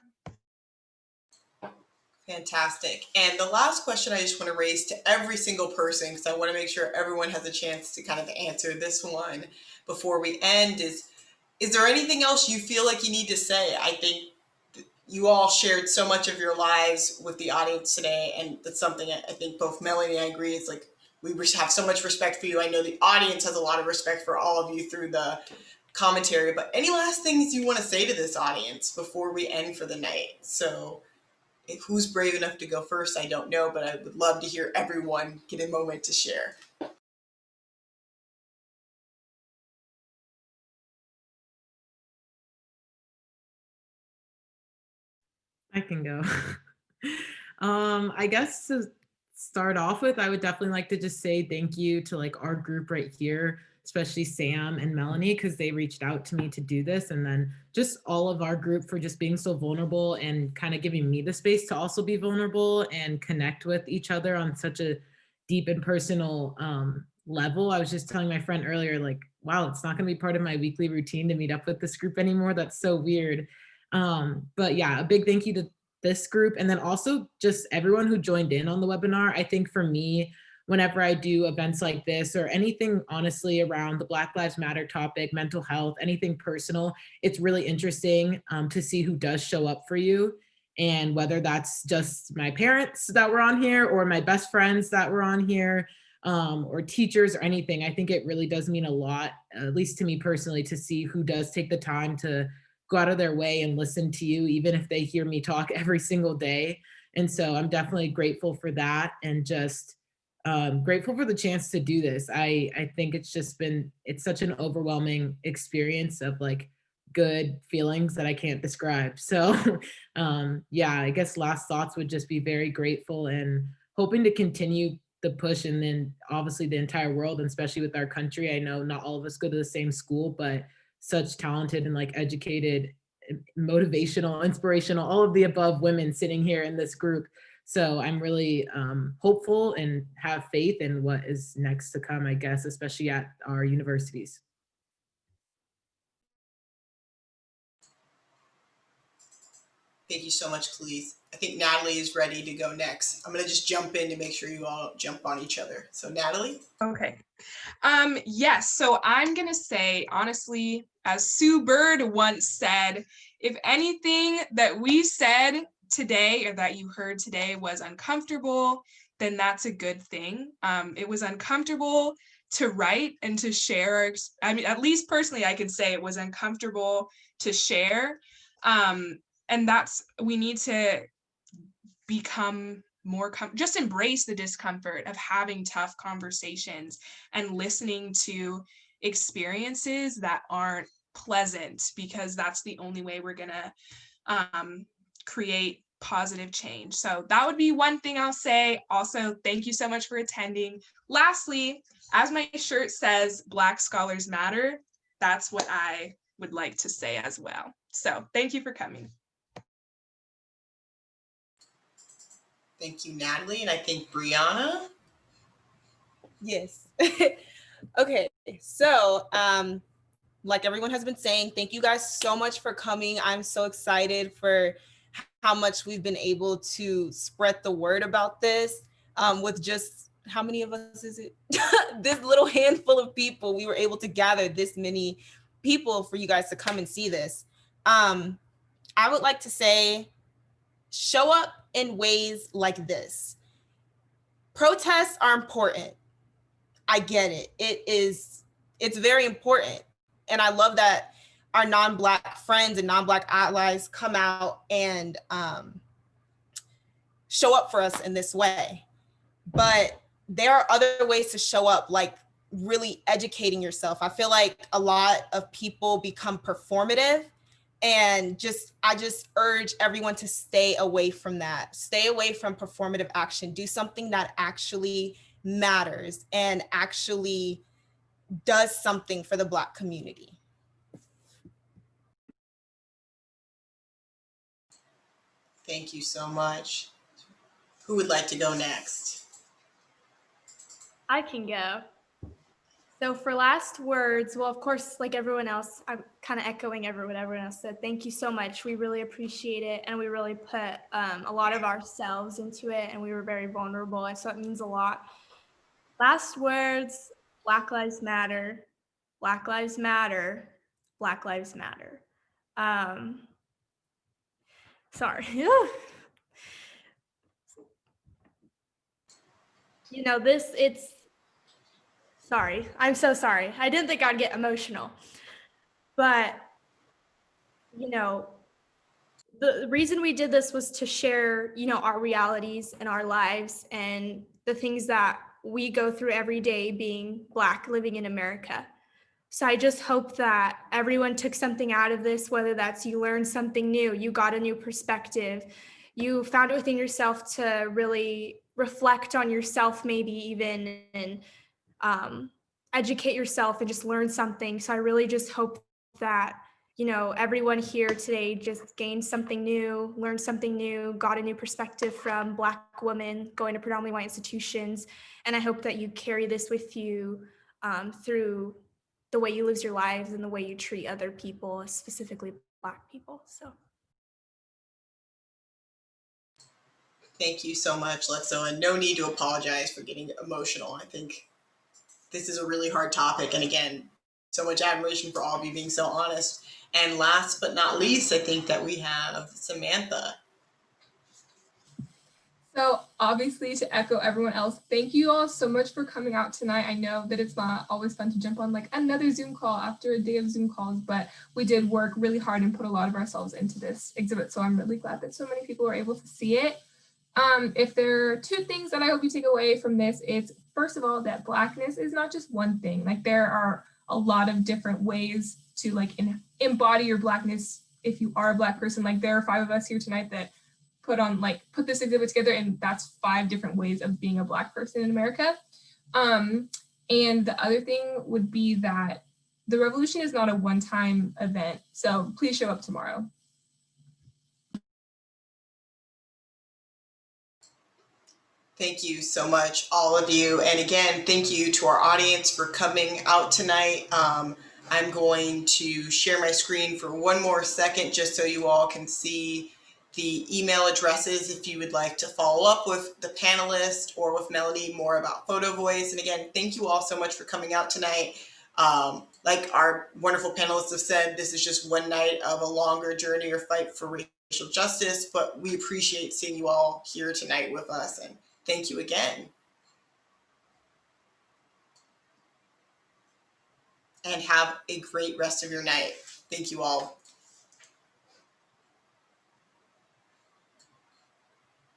Fantastic. And the last question I just want to raise to every single person, because I want to make sure everyone has a chance to kind of answer this one before we end, is there anything else you feel like you need to say? I think you all shared so much of your lives with the audience today, and that's something I think both Melanie and I agree. It's like we have so much respect for you. I know the audience has a lot of respect for all of you through the commentary, but any last things you want to say to this audience before we end for the night? So Who's brave enough to go first, I don't know, but I would love to hear everyone get a moment to share. I can go. I guess to start off with, I would definitely like to just say thank you to like our group right here, especially Sam and Melanie, because they reached out to me to do this. And then just all of our group for just being so vulnerable and kind of giving me the space to also be vulnerable and connect with each other on such a deep and personal level. I was just telling my friend earlier, like, wow, it's not going to be part of my weekly routine to meet up with this group anymore. That's so weird. But yeah, a big thank you to this group, and then also just everyone who joined in on the webinar. I think for me, whenever I do events like this or anything honestly around the Black Lives Matter topic, mental health, anything personal, it's really interesting to see who does show up for you. And whether that's just my parents that were on here or my best friends that were on here, or teachers or anything, I think it really does mean a lot, at least to me personally, to see who does take the time to go out of their way and listen to you, even if they hear me talk every single day. And so I'm definitely grateful for that, and just grateful for the chance to do this. I think it's such an overwhelming experience of like good feelings that I can't describe. So yeah, I guess last thoughts would just be very grateful and hoping to continue the push, and then obviously the entire world, and especially with our country. I know not all of us go to the same school, but such talented and like educated, motivational, inspirational, all of the above women sitting here in this group. So I'm really hopeful and have faith in what is next to come, I guess, especially at our universities. Thank you so much, Khalees. I think Natalie is ready to go next. I'm going to just jump in to make sure you all jump on each other. So Natalie? Okay. Yes, so I'm gonna say, honestly, as Sue Bird once said, if anything that we said today or that you heard today was uncomfortable, then that's a good thing. It was uncomfortable to write and to share. I mean, at least personally, I could say it was uncomfortable to share. And we need to become more just embrace the discomfort of having tough conversations and listening to experiences that aren't pleasant, because that's the only way we're gonna create positive change. So that would be one thing I'll say. Also, thank you so much for attending. Lastly, as my shirt says, Black Scholars Matter, that's what I would like to say as well. So thank you for coming. Thank you, Natalie. And I think Brianna? Yes. Okay, so like everyone has been saying, thank you guys so much for coming. I'm so excited for how much we've been able to spread the word about this with just, how many of us is it? This little handful of people, we were able to gather this many people for you guys to come and see this. I would like to say, show up in ways like this. Protests are important. I get it. It's very important. And I love that our non-Black friends and non-Black allies come out and show up for us in this way. But there are other ways to show up, like really educating yourself. I feel like a lot of people become performative, and I just urge everyone to stay away from that. Stay away from performative action. Do something that actually matters and actually does something for the Black community. Thank you so much. Who would like to go next? I can go. So for last words, well, of course, like everyone else, I'm kind of echoing what everyone else said. Thank you so much. We really appreciate it. And we really put a lot of ourselves into it, and we were very vulnerable. And so it means a lot. Last words, Black Lives Matter, Black Lives Matter, Black Lives Matter. Sorry. You know, sorry. I'm so sorry. I didn't think I'd get emotional. But, you know, the reason we did this was to share, our realities and our lives and the things that we go through every day being Black living in America. So I just hope that everyone took something out of this, whether that's you learned something new, you got a new perspective, you found it within yourself to really reflect on yourself, maybe even, and educate yourself and just learn something. So I really just hope that, everyone here today just gained something new, learned something new, got a new perspective from Black women going to predominantly white institutions. And I hope that you carry this with you through the way you live your lives and the way you treat other people, specifically Black people. So. Thank you so much, Lexa, and no need to apologize for getting emotional. I think this is a really hard topic, and again, so much admiration for all of you being so honest. And last but not least, I think that we have Samantha. So obviously, to echo everyone else, thank you all so much for coming out tonight. I know that it's not always fun to jump on like another Zoom call after a day of Zoom calls, but we did work really hard and put a lot of ourselves into this exhibit. So I'm really glad that so many people were able to see it. If there are two things that I hope you take away from this, it's first of all, that Blackness is not just one thing. Like there are a lot of different ways to like embody your Blackness if you are a Black person. Like there are 5 of us here tonight that put this exhibit together, and that's 5 different ways of being a Black person in America. And the other thing would be that the revolution is not a one-time event. So please show up tomorrow. Thank you so much, all of you. And again, thank you to our audience for coming out tonight. I'm going to share my screen for one more second just so you all can see the email addresses if you would like to follow up with the panelists or with Melanie more about PhotoVoice. And again, thank you all so much for coming out tonight. Like our wonderful panelists have said, this is just one night of a longer journey or fight for racial justice, but we appreciate seeing you all here tonight with us. And thank you again. And have a great rest of your night. Thank you all.